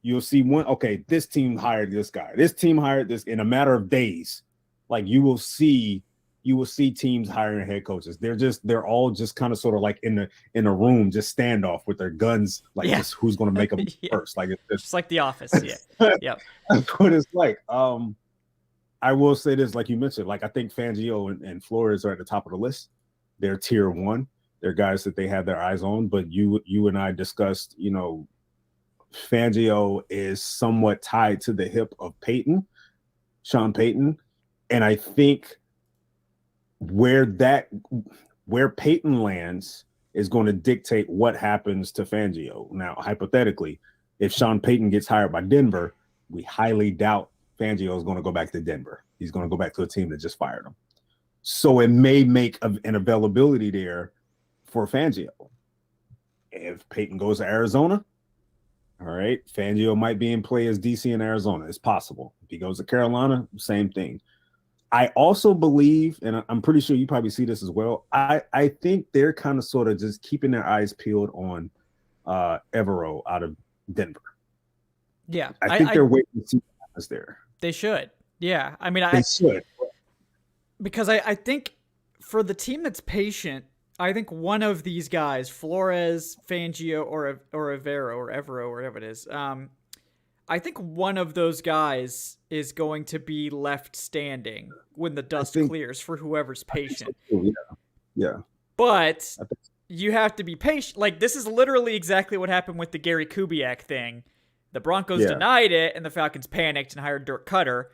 You'll see okay, this team hired this guy. This team hired this in a matter of days. Like you will see teams hiring head coaches. They're all just kind of sort of like in a room, just standoff with their guns, like just who's going to make them first. Like it's just like The Office. Yeah. Yep. That's what it's like. I will say this, like you mentioned, like I think Fangio and Flores are at the top of the list. They're tier one. They're guys that they have their eyes on. But you and I discussed, you know, Fangio is somewhat tied to the hip of Sean Payton. And I think where Payton lands is going to dictate what happens to Fangio. Now, hypothetically, if Sean Payton gets hired by Denver, we highly doubt Fangio is going to go back to Denver. He's going to go back to a team that just fired him. So it may make an availability there for Fangio. If Payton goes to Arizona, all right, Fangio might be in play as DC in Arizona. It's possible. If he goes to Carolina, same thing. I also believe, and I'm pretty sure you probably see this as well, I think they're kind of sort of just keeping their eyes peeled on Evero out of Denver. Yeah. I think they're waiting to see what happens there. They should. Yeah. I mean, they should. Because I think for the team that's patient, I think one of these guys, Flores, Fangio, or Evero, whatever it is, I think one of those guys is going to be left standing when the dust clears for whoever's patient. Yeah. But you have to be patient. Like, this is literally exactly what happened with the Gary Kubiak thing. The Broncos denied it, and the Falcons panicked and hired Dirk Cutter.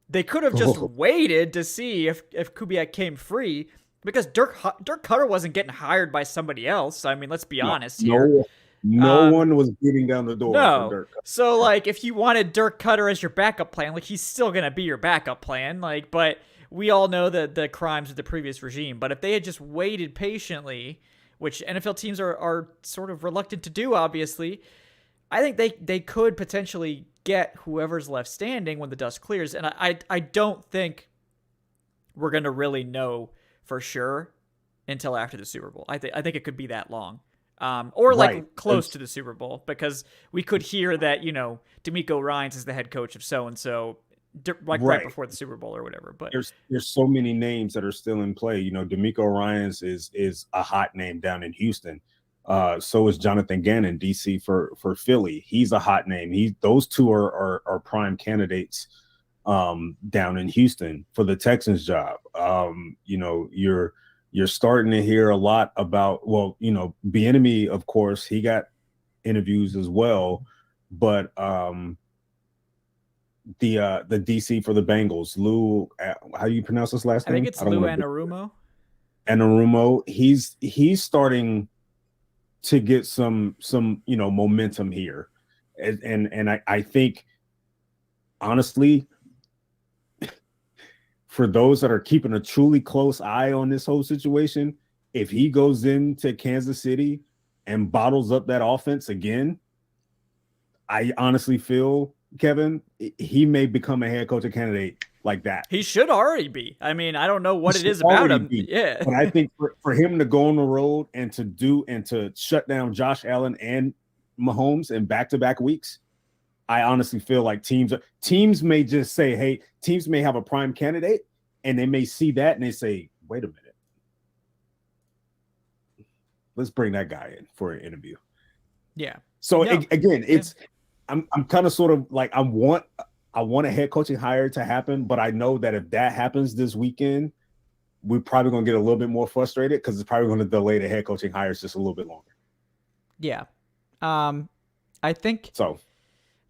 They could have just waited to see if Kubiak came free, because Dirk Cutter wasn't getting hired by somebody else. I mean, let's be honest here. No one was beating down the door for Dirk Cutter. So, like, if you wanted Dirk Cutter as your backup plan, like, he's still going to be your backup plan. Like, but we all know the crimes of the previous regime. But if they had just waited patiently, which NFL teams are sort of reluctant to do, obviously, I think they could potentially get whoever's left standing when the dust clears, and I don't think we're gonna really know for sure until after the Super Bowl. I think it could be that long, or like Right. close to the Super Bowl, because we could hear that D'Amico Ryans is the head coach of so and so, like right before the Super Bowl or whatever. But there's so many names that are still in play. D'Amico Ryans is a hot name down in Houston. So is Jonathan Gannon, DC for Philly. He's a hot name. Those two are prime candidates down in Houston for the Texans job. You're starting to hear a lot about, Bieniemy, of course, he got interviews as well, but the DC for the Bengals, Lou, how do you pronounce his last name? I think it's Lou Anarumo. Anarumo, he's starting to get some momentum here, and I think honestly, for those that are keeping a truly close eye on this whole situation, if he goes into Kansas City and bottles up that offense again, I honestly feel, Kevin, he may become a head coaching candidate like that. He should already be. I mean, I don't know what it is about him. Yeah. But I think for him to go on the road and to shut down Josh Allen and Mahomes in back-to-back weeks, I honestly feel like teams may just say, hey, teams may have a prime candidate, and they may see that and they say, wait a minute, let's bring that guy in for an interview. Yeah. So again, I'm kind of sort of like I want a head coaching hire to happen, but I know that if that happens this weekend, we're probably going to get a little bit more frustrated because it's probably going to delay the head coaching hires just a little bit longer. Yeah. I think so.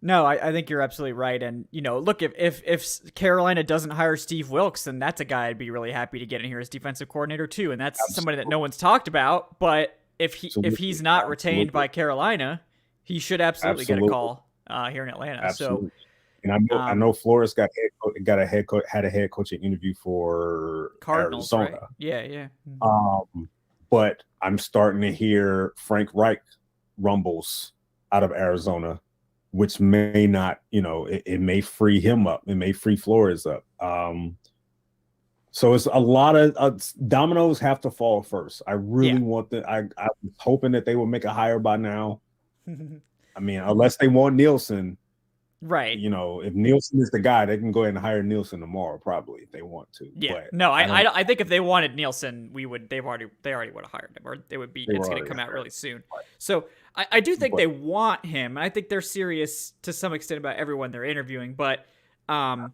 No, I think you're absolutely right. And, look, if Carolina doesn't hire Steve Wilks, then that's a guy I'd be really happy to get in here as defensive coordinator too. And that's somebody that no one's talked about. But if he's not retained by Carolina, he should absolutely get a call here in Atlanta. Absolutely. So, and I know Flores had a head coaching interview for Cardinals, Arizona. Right? Yeah. But I'm starting to hear Frank Reich rumbles out of Arizona, which may not, it may free him up. It may free Flores up. So it's a lot of dominoes have to fall first. I really want I was hoping that they would make a hire by now. I mean, unless they want Nielsen. Right. If Nielsen is the guy, they can go ahead and hire Nielsen tomorrow, probably, if they want to. Yeah. But no, I think if they wanted Nielsen, they already would have hired him, or it's going to come out really soon. Right. So I do think they want him. I think they're serious to some extent about everyone they're interviewing, but I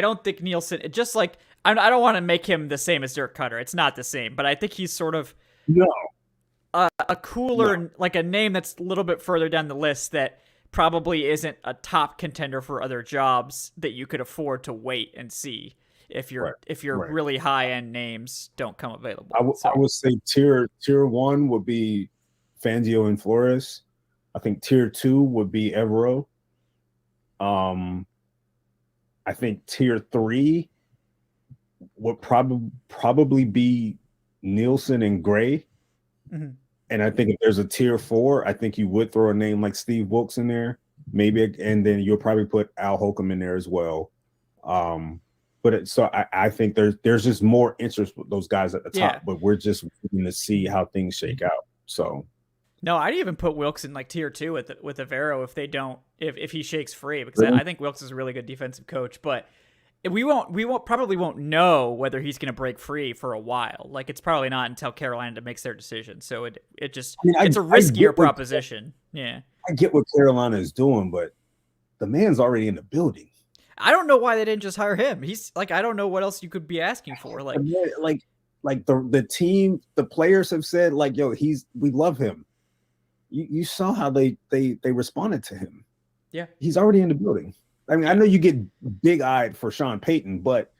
don't think Nielsen, just like, I don't want to make him the same as Dirk Cutter. It's not the same, but I think he's sort of a cooler, like a name that's a little bit further down the list that probably isn't a top contender for other jobs that you could afford to wait and see if your really high end names don't come available. I would say tier 1 would be Fangio and Flores. I think tier 2 would be Evero. I think tier 3 would probably be Nielsen and Gray. Mm-hmm. And I think if there's a tier 4, I think you would throw a name like Steve Wilks in there, maybe, and then you'll probably put Al Holcomb in there as well. I think there's just more interest with those guys at the top, but we're just waiting to see how things shake out. So, no, I'd even put Wilks in like tier 2 with Evero if he shakes free, because I think Wilks is a really good defensive coach, but we probably won't know whether he's going to break free for a while. Like, it's probably not until Carolina makes their decision. So it's a riskier proposition. Yeah. I get what Carolina is doing, but the man's already in the building. I don't know why they didn't just hire him. He's like, I don't know what else you could be asking for. Like the team, the players have said, like, yo, we love him. You saw how they responded to him. Yeah. He's already in the building. I mean, I know you get big-eyed for Sean Payton, but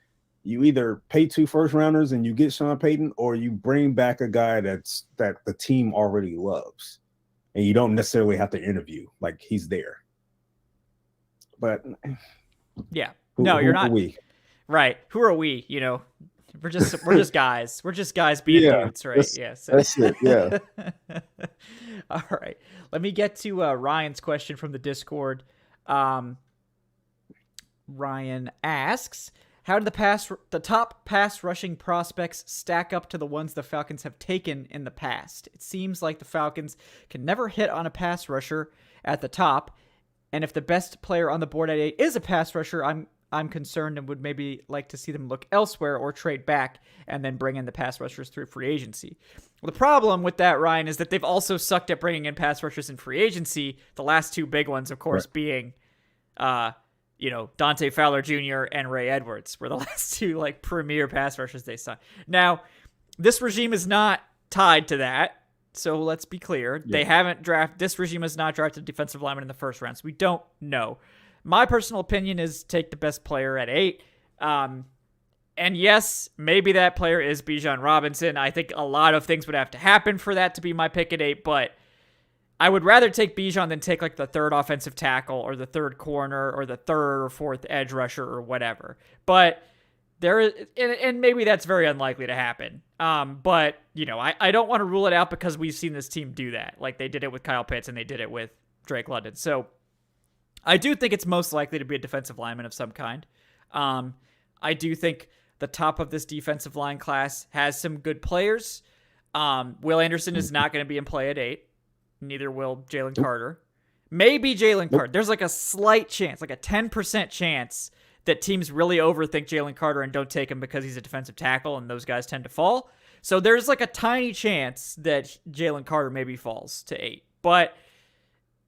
you either pay 2 first-rounders and you get Sean Payton, or you bring back a guy that the team already loves, and you don't necessarily have to interview. Like, he's there. But yeah, you're not. We? Right? Who are we? We're just guys. We're just guys being dudes, right? That's it. Yeah. All right. Let me get to Ryan's question from the Discord. Ryan asks, how do the top pass rushing prospects stack up to the ones the Falcons have taken in the past? It seems like the Falcons can never hit on a pass rusher at the top, and if the best player on the board at 8 is a pass rusher, I'm concerned and would maybe like to see them look elsewhere or trade back and then bring in the pass rushers through free agency. Well, the problem with that, Ryan, is that they've also sucked at bringing in pass rushers in free agency. The last two big ones, of course, being, Dante Fowler Jr. and Ray Edwards were the last two like premier pass rushers they signed. Now, this regime is not tied to that. So let's be clear. Yeah. This regime has not drafted defensive lineman in the first round. So we don't know. My personal opinion is take the best player at 8. And yes, maybe that player is Bijan Robinson. I think a lot of things would have to happen for that to be my pick at 8, but I would rather take Bijan than take like the third offensive tackle or the third corner or the third or fourth edge rusher or whatever. But there is, and maybe that's very unlikely to happen. But I don't want to rule it out because we've seen this team do that. Like they did it with Kyle Pitts and they did it with Drake London. So I do think it's most likely to be a defensive lineman of some kind. I do think the top of this defensive line class has some good players. Will Anderson is not going to be in play at 8. Neither will Jalen Carter. Maybe Jalen Carter. There's like a slight chance, like a 10% chance that teams really overthink Jalen Carter and don't take him because he's a defensive tackle and those guys tend to fall. So there's like a tiny chance that Jalen Carter maybe falls to 8. But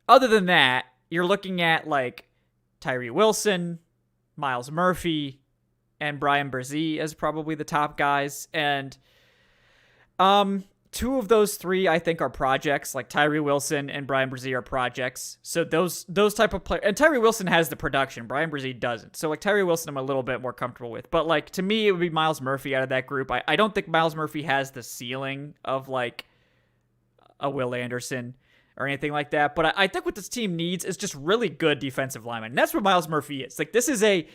other than that, you're looking at like Tyree Wilson, Miles Murphy, and Brian Brzee as probably the top guys. And two of those three, I think, are projects. Like Tyree Wilson and Brian Brzee are projects. So those type of players, and Tyree Wilson has the production. Brian Brzee doesn't. So like Tyree Wilson, I'm a little bit more comfortable with. But like to me, it would be Miles Murphy out of that group. I don't think Miles Murphy has the ceiling of like a Will Anderson or anything like that. But I think what this team needs is just really good defensive linemen. And that's what Miles Murphy is. Like this is a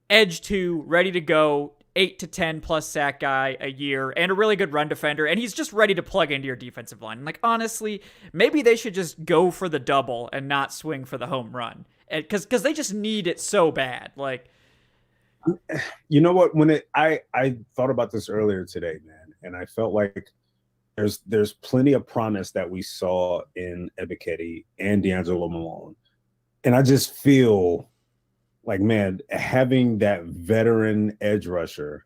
edge 2, ready to go, 8 to 10 plus sack guy a year and a really good run defender. And he's just ready to plug into your defensive line. And like, honestly, maybe they should just go for the double and not swing for the home run. Cause they just need it so bad. Like, you know what, I thought about this earlier today, man. And I felt like there's plenty of promise that we saw in Ebiketie and D'Angelo Malone. And I just feel like, man, having that veteran edge rusher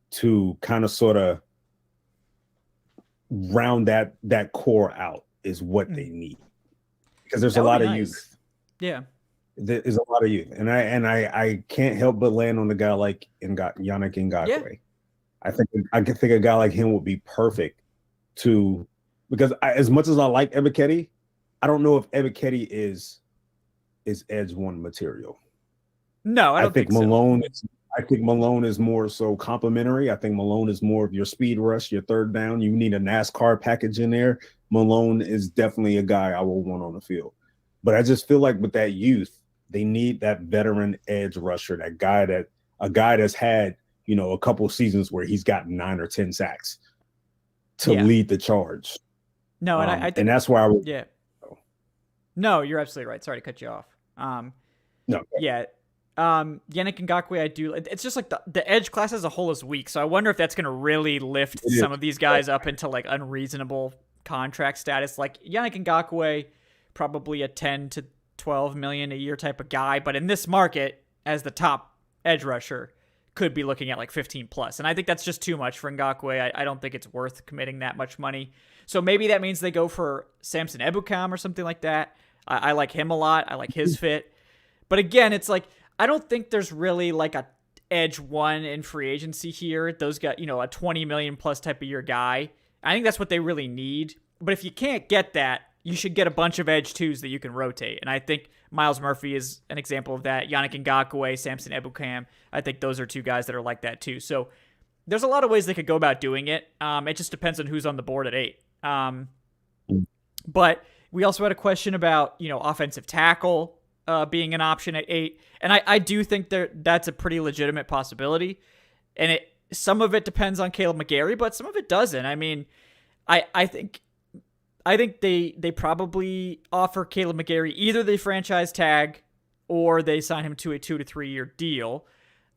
to kind of sort of round that core out is what they need, because there's a lot of youth. Yeah, there's a lot of youth, and I can't help but land on the guy like Yannick Ngakoue. Yeah. I think a guy like him would be perfect because as much as I like Ebiketie, I don't know if Ebiketie is edge 1 material. No, I think Malone. So. I think Malone is more so complimentary. I think Malone is more of your speed rush, your third down. You need a NASCAR package in there. Malone is definitely a guy I will want on the field. But I just feel like with that youth, they need that veteran edge rusher, a guy that's had, a couple of seasons where he's gotten 9 or 10 sacks to lead the charge. No, and I think, and that's why I would. Yeah. No, you're absolutely right. Sorry to cut you off. No. Yeah. Yannick Ngakoue, it's just like the edge class as a whole is weak. So I wonder if that's going to really lift some of these guys up into like unreasonable contract status. Like Yannick Ngakoue, probably a 10 to 12 million a year type of guy. But in this market, as the top edge rusher, could be looking at like 15 plus. And I think that's just too much for Ngakoue. I don't think it's worth committing that much money. So maybe that means they go for Samson Ebukam or something like that. I like him a lot. I like his fit. But again, it's like, I don't think there's really like a edge 1 in free agency here. Those guys, a 20 million plus type of year guy. I think that's what they really need. But if you can't get that, you should get a bunch of edge 2s that you can rotate. And I think Miles Murphy is an example of that. Yannick Ngakoue, Samson Ebukam. I think those are two guys that are like that too. So there's a lot of ways they could go about doing it. It just depends on who's on the board at 8. But we also had a question about, offensive tackle being an option at 8. And I do think that's a pretty legitimate possibility. And some of it depends on Caleb McGarry, but some of it doesn't. I mean, I think I think they probably offer Caleb McGarry either the franchise tag or they sign him to a 2 to 3 year deal.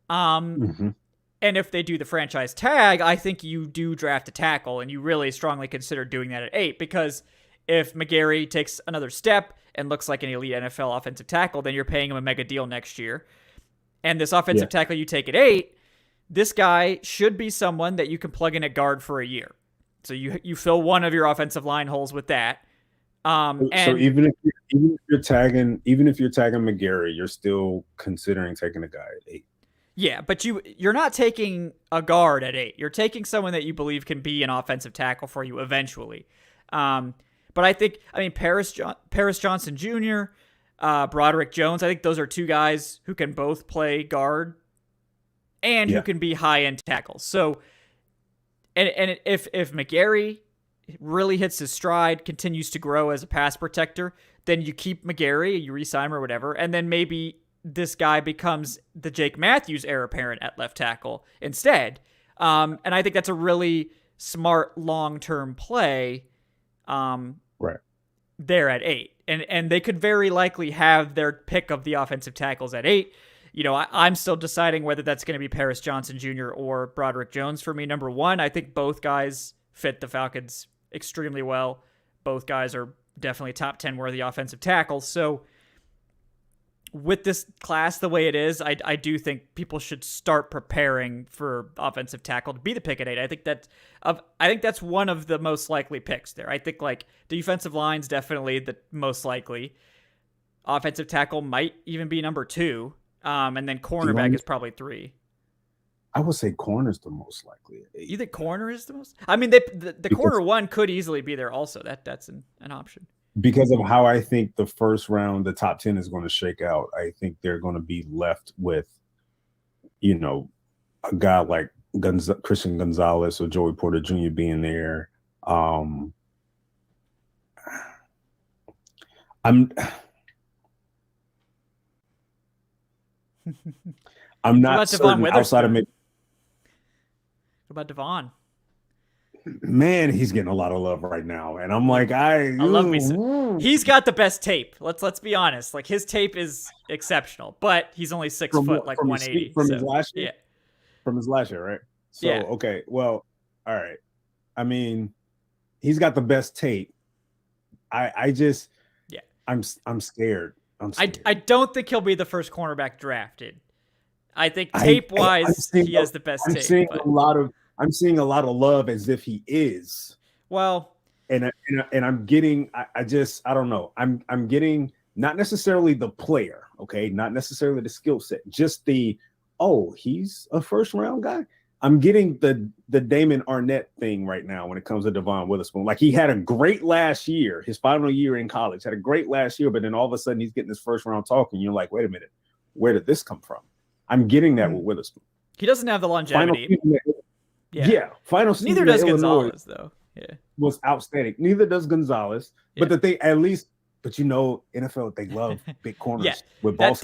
And if they do the franchise tag, I think you do draft a tackle, and you really strongly consider doing that at 8, because if McGarry takes another step and looks like an elite NFL offensive tackle, then you're paying him a mega deal next year. And this offensive tackle you take at 8, this guy should be someone that you can plug in at guard for a year. So you fill one of your offensive line holes with that. And so even if you're tagging McGarry, you're still considering taking a guy at 8. Yeah, but you're not taking a guard at 8. You're taking someone that you believe can be an offensive tackle for you eventually. But I think, Paris Johnson Jr., Broderick Jones, I think those are two guys who can both play guard and who can be high-end tackles. So, and if McGarry really hits his stride, continues to grow as a pass protector, then you keep McGarry, you re-sign him or whatever, and then maybe this guy becomes the Jake Matthews heir apparent at left tackle instead. And I think that's a really smart long-term play there at 8. And they could very likely have their pick of the offensive tackles at 8. I'm still deciding whether that's going to be Paris Johnson Jr. or Broderick Jones for me. Number one, I think both guys fit the Falcons extremely well. Both guys are definitely top 10 worthy offensive tackles. So with this class the way it is, I do think people should start preparing for offensive tackle to be the pick at 8. I think that's one of the most likely picks there. I think like defensive line's definitely the most likely. Offensive tackle might even be number 2. And then cornerback is probably 3. I would say corner's the most likely. You think corner is the most? The corner 1 could easily be there also. That's an option. Because of how I think the first round, the top 10 is going to shake out. I think they're going to be left with, a guy like Christian Gonzalez or Joey Porter Jr. being there. I'm not certain outside of me. What about Devon? Man, he's getting a lot of love right now, and I'm like, I love me some. He's got the best tape. Let's be honest. Like his tape is exceptional, but he's only 6 foot, like 180 his last year. Yeah, from his last year, right? So okay, well, all right. He's got the best tape. I'm scared. I don't think he'll be the first cornerback drafted. I think tape-wise, he has the best tape. I'm seeing a lot of love as if he is. Well, and I'm getting. I don't know. I'm getting not necessarily the player, okay, not necessarily the skill set, just he's a first round guy. I'm getting the Damon Arnett thing right now when it comes to Devon Witherspoon. Like he had a great last year, his final year in college, had a great last year, but then all of a sudden he's getting his first round talk, and you're like, wait a minute, where did this come from? I'm getting that with Witherspoon. He doesn't have the longevity. Final season. Neither does Gonzalez, though. Yeah, was outstanding. Neither does Gonzalez. But that they at least, NFL, they love big corners with ball.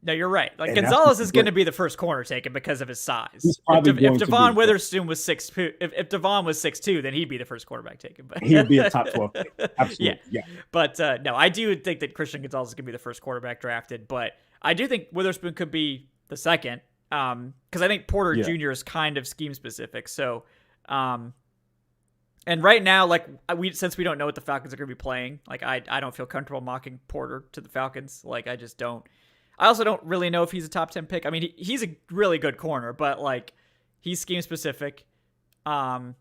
No, you're right. Like Gonzalez is going to be the first corner taken because of his size. If Devon Witherspoon was 6'2", if Devon was 6'2", then he'd be the first quarterback taken. But he would be a top 12 pick. Absolutely. Yeah. But no, I do think that Christian Gonzalez is going to be the first quarterback drafted. But I do think Witherspoon could be the second. Because I think Porter Jr. is kind of scheme specific. So, and right now, like since we don't know what the Falcons are going to be playing, like I don't feel comfortable mocking Porter to the Falcons. Like I just don't. I also don't really know if he's a top 10 pick. I mean, he's a really good corner, but like he's scheme specific. So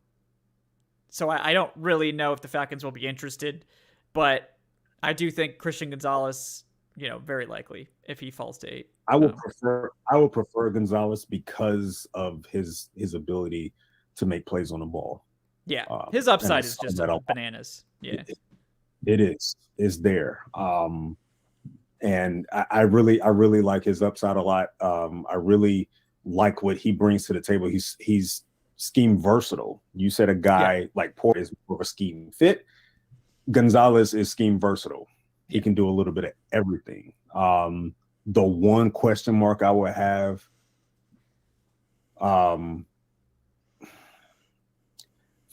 I don't really know if the Falcons will be interested, but I do think Christian Gonzalez, very likely if he falls to 8. I would prefer Gonzalez because of his ability to make plays on the ball. Yeah, his upside is just bananas. Yeah, it is. It's there. And I really like his upside a lot. I really like what he brings to the table. He's scheme versatile. You said a guy like Porter is more of a scheme fit. Gonzalez is scheme versatile. He can do a little bit of everything. The one question mark I would have,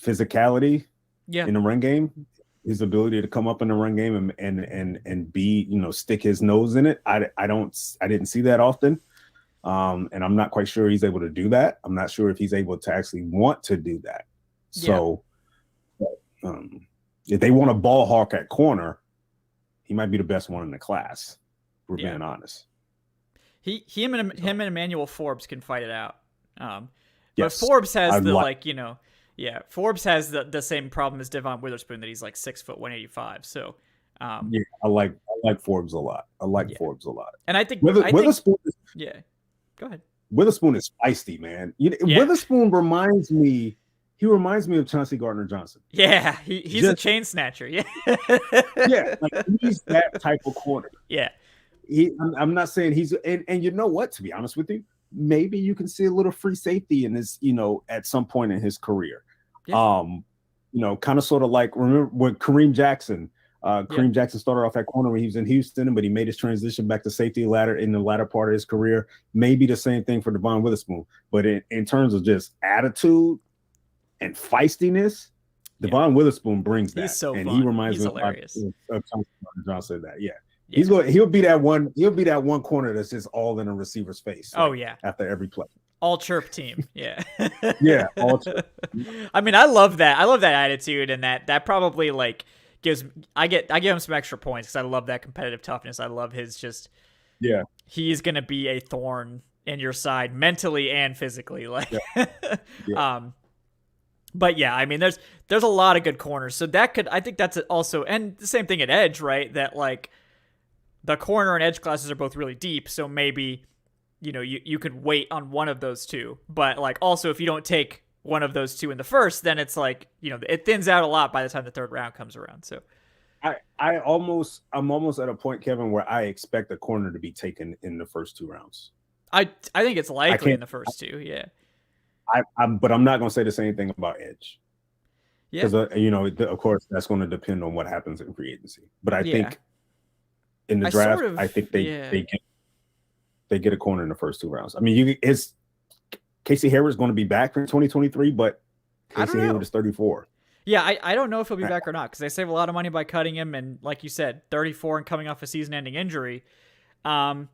physicality in the run game. his ability to come up in the run game and be, stick his nose in it. I didn't see that often. And I'm not quite sure he's able to do that. I'm not sure if he's able to actually want to do that. So if they want a ball hawk at corner, he might be the best one in the class, for being honest. Him and Emmanuel Forbes can fight it out. But Forbes has Forbes has the same problem as Devon Witherspoon, that he's like 6 foot 185. So I like Forbes a lot. Forbes a lot. And I think Witherspoon go ahead. Witherspoon is feisty, man. Witherspoon reminds me of Chauncey Gardner-Johnson. Yeah, he's a chain snatcher. Yeah. Yeah, like he's that type of corner. Yeah. I'm not saying he's and you know what, to be honest with you, maybe you can see a little free safety in his, at some point in his career. Yeah. Kind of sort of like, remember when Kareem Jackson started off at corner when he was in Houston, but he made his transition back to safety in the latter part of his career. Maybe the same thing for Devon Witherspoon. But in terms of just attitude and feistiness, Devon Witherspoon brings that. He's so and fun. He reminds He's me hilarious. of Chauncey Gardner-Johnson that. Yeah. He'll be that one corner that's just all in a receiver's face. Oh yeah. After every play. All chirp team. Yeah. Yeah. All chirp. I mean, I love that. I love that attitude, and that probably like I give him some extra points because I love that competitive toughness. I love his he's gonna be a thorn in your side mentally and physically. Like but yeah, I mean there's a lot of good corners. So I think that's also, and the same thing at edge, right? That like the corner and edge classes are both really deep, so maybe you could wait on one of those two. But like also if you don't take one of those two in the first, then it's like, it thins out a lot by the time the third round comes around. So I'm almost at a point, Kevin, where I expect a corner to be taken in the first 2 rounds. I think it's likely in the first 2. Yeah. But I'm not going to say the same thing about edge. Yeah. Because, of course, that's going to depend on what happens in free agency. But I think in the draft, I think they get a corner in the first 2 rounds. I mean, Casey Hayward's going to be back in 2023, but Casey Hayward is 34. Yeah, I don't know if he'll be back or not, because they save a lot of money by cutting him, and like you said, 34 and coming off a season-ending injury. I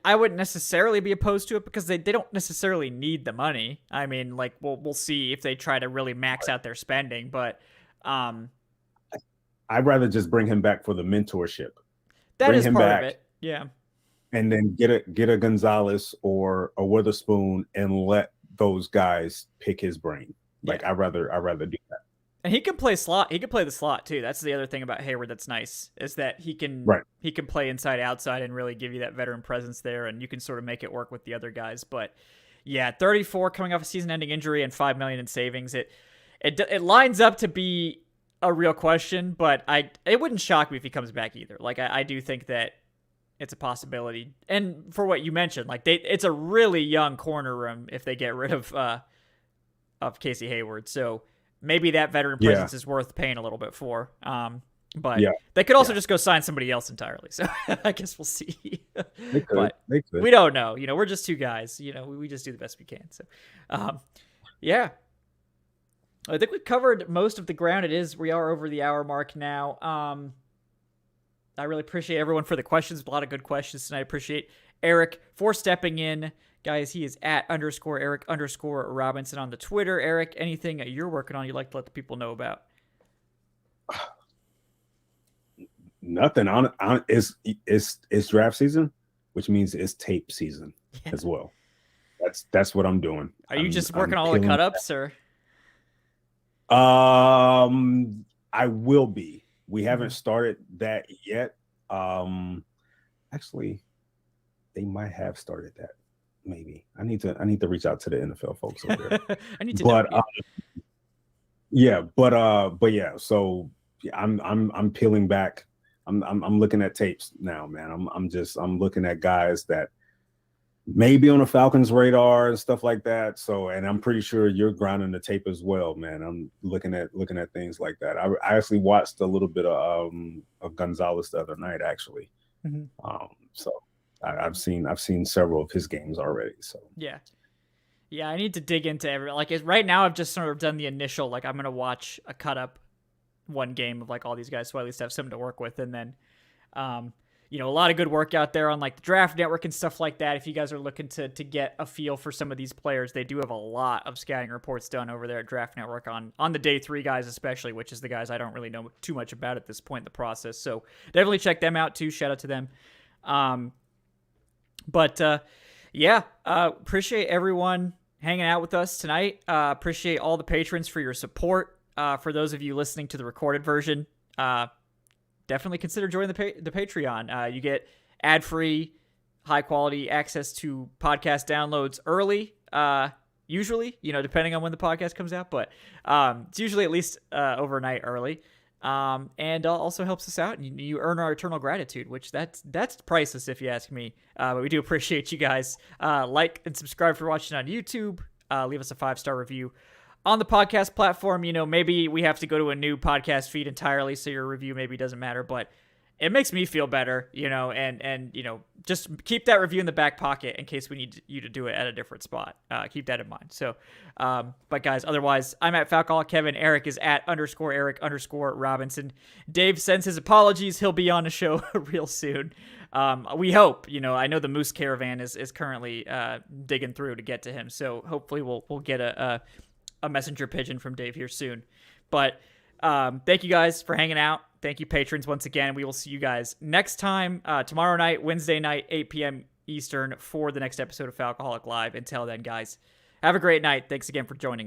wouldn't necessarily be opposed to it because they don't necessarily need the money. I mean, like we'll see if they try to really max out their spending, but I'd rather just bring him back for the mentorship. That is part of it. Yeah. And then get a Gonzalez or a Witherspoon and let those guys pick his brain. Like I'd rather do that. And he can play slot. He can play the slot too. That's the other thing about Hayward that's nice, is that he can play inside outside and really give you that veteran presence there, and you can sort of make it work with the other guys. But yeah, 34 coming off a season-ending injury and $5 million in savings. It lines up to be a real question, but it wouldn't shock me if he comes back either. Like I do think that it's a possibility. And for what you mentioned, like it's a really young corner room if they get rid of Casey Hayward. So maybe that veteran presence is worth paying a little bit for. But they could also just go sign somebody else entirely. So I guess we'll see. They could. We don't know. We're just 2 guys. We just do the best we can. So, I think we've covered most of the ground. We are over the hour mark now. I really appreciate everyone for the questions. A lot of good questions tonight. I appreciate Eric for stepping in. Guys, he is at @Eric_Robinson on the Twitter. Eric, anything you're working on you'd like to let the people know about? Nothing. It's draft season, which means it's tape season as well. That's what I'm doing. Are you just working all the cut-ups, or? I will be. We haven't started that yet. Actually, they might have started that. Maybe I need to reach out to the NFL folks over there. I need to know. But yeah. So I'm peeling back. I'm looking at tapes now, man. I'm looking at guys that maybe on the Falcons radar and stuff like that. So, and I'm pretty sure you're grinding the tape as well, man. I'm looking at things like that. I actually watched a little bit of Gonzalez the other night, actually. Mm-hmm. So I've seen several of his games already. So yeah, I need to dig into right now I've just sort of done the initial, like I'm gonna watch a cut up one game of like all these guys, so I at least have something to work with. And then, a lot of good work out there on like the Draft Network and stuff like that. If you guys are looking to get a feel for some of these players, they do have a lot of scouting reports done over there at Draft Network on the day 3 guys, especially, which is the guys I don't really know too much about at this point in the process. So definitely check them out too. Shout out to them. Appreciate everyone hanging out with us tonight. Appreciate all the patrons for your support. For those of you listening to the recorded version, definitely consider joining the Patreon. You get ad-free, high-quality access to podcast downloads early, usually, depending on when the podcast comes out, but it's usually at least overnight early. And also helps us out, and you earn our eternal gratitude, which that's priceless if you ask me. But we do appreciate you guys. Like and subscribe for watching on YouTube. Leave us a 5-star review on the podcast platform. Maybe we have to go to a new podcast feed entirely, so your review maybe doesn't matter, but it makes me feel better, and just keep that review in the back pocket in case we need you to do it at a different spot. Keep that in mind. So, but guys, otherwise, I'm at Falcon. Kevin. Eric is at _Eric_Robinson. Dave sends his apologies. He'll be on the show real soon. We hope. I know the Moose Caravan is currently digging through to get to him, so hopefully we'll get a messenger pigeon from Dave here soon. But thank you guys for hanging out. Thank you, patrons, once again. We will see you guys next time, tomorrow night, Wednesday night, 8 p.m. Eastern, for the next episode of Falcoholic Live. Until then, guys, have a great night. Thanks again for joining.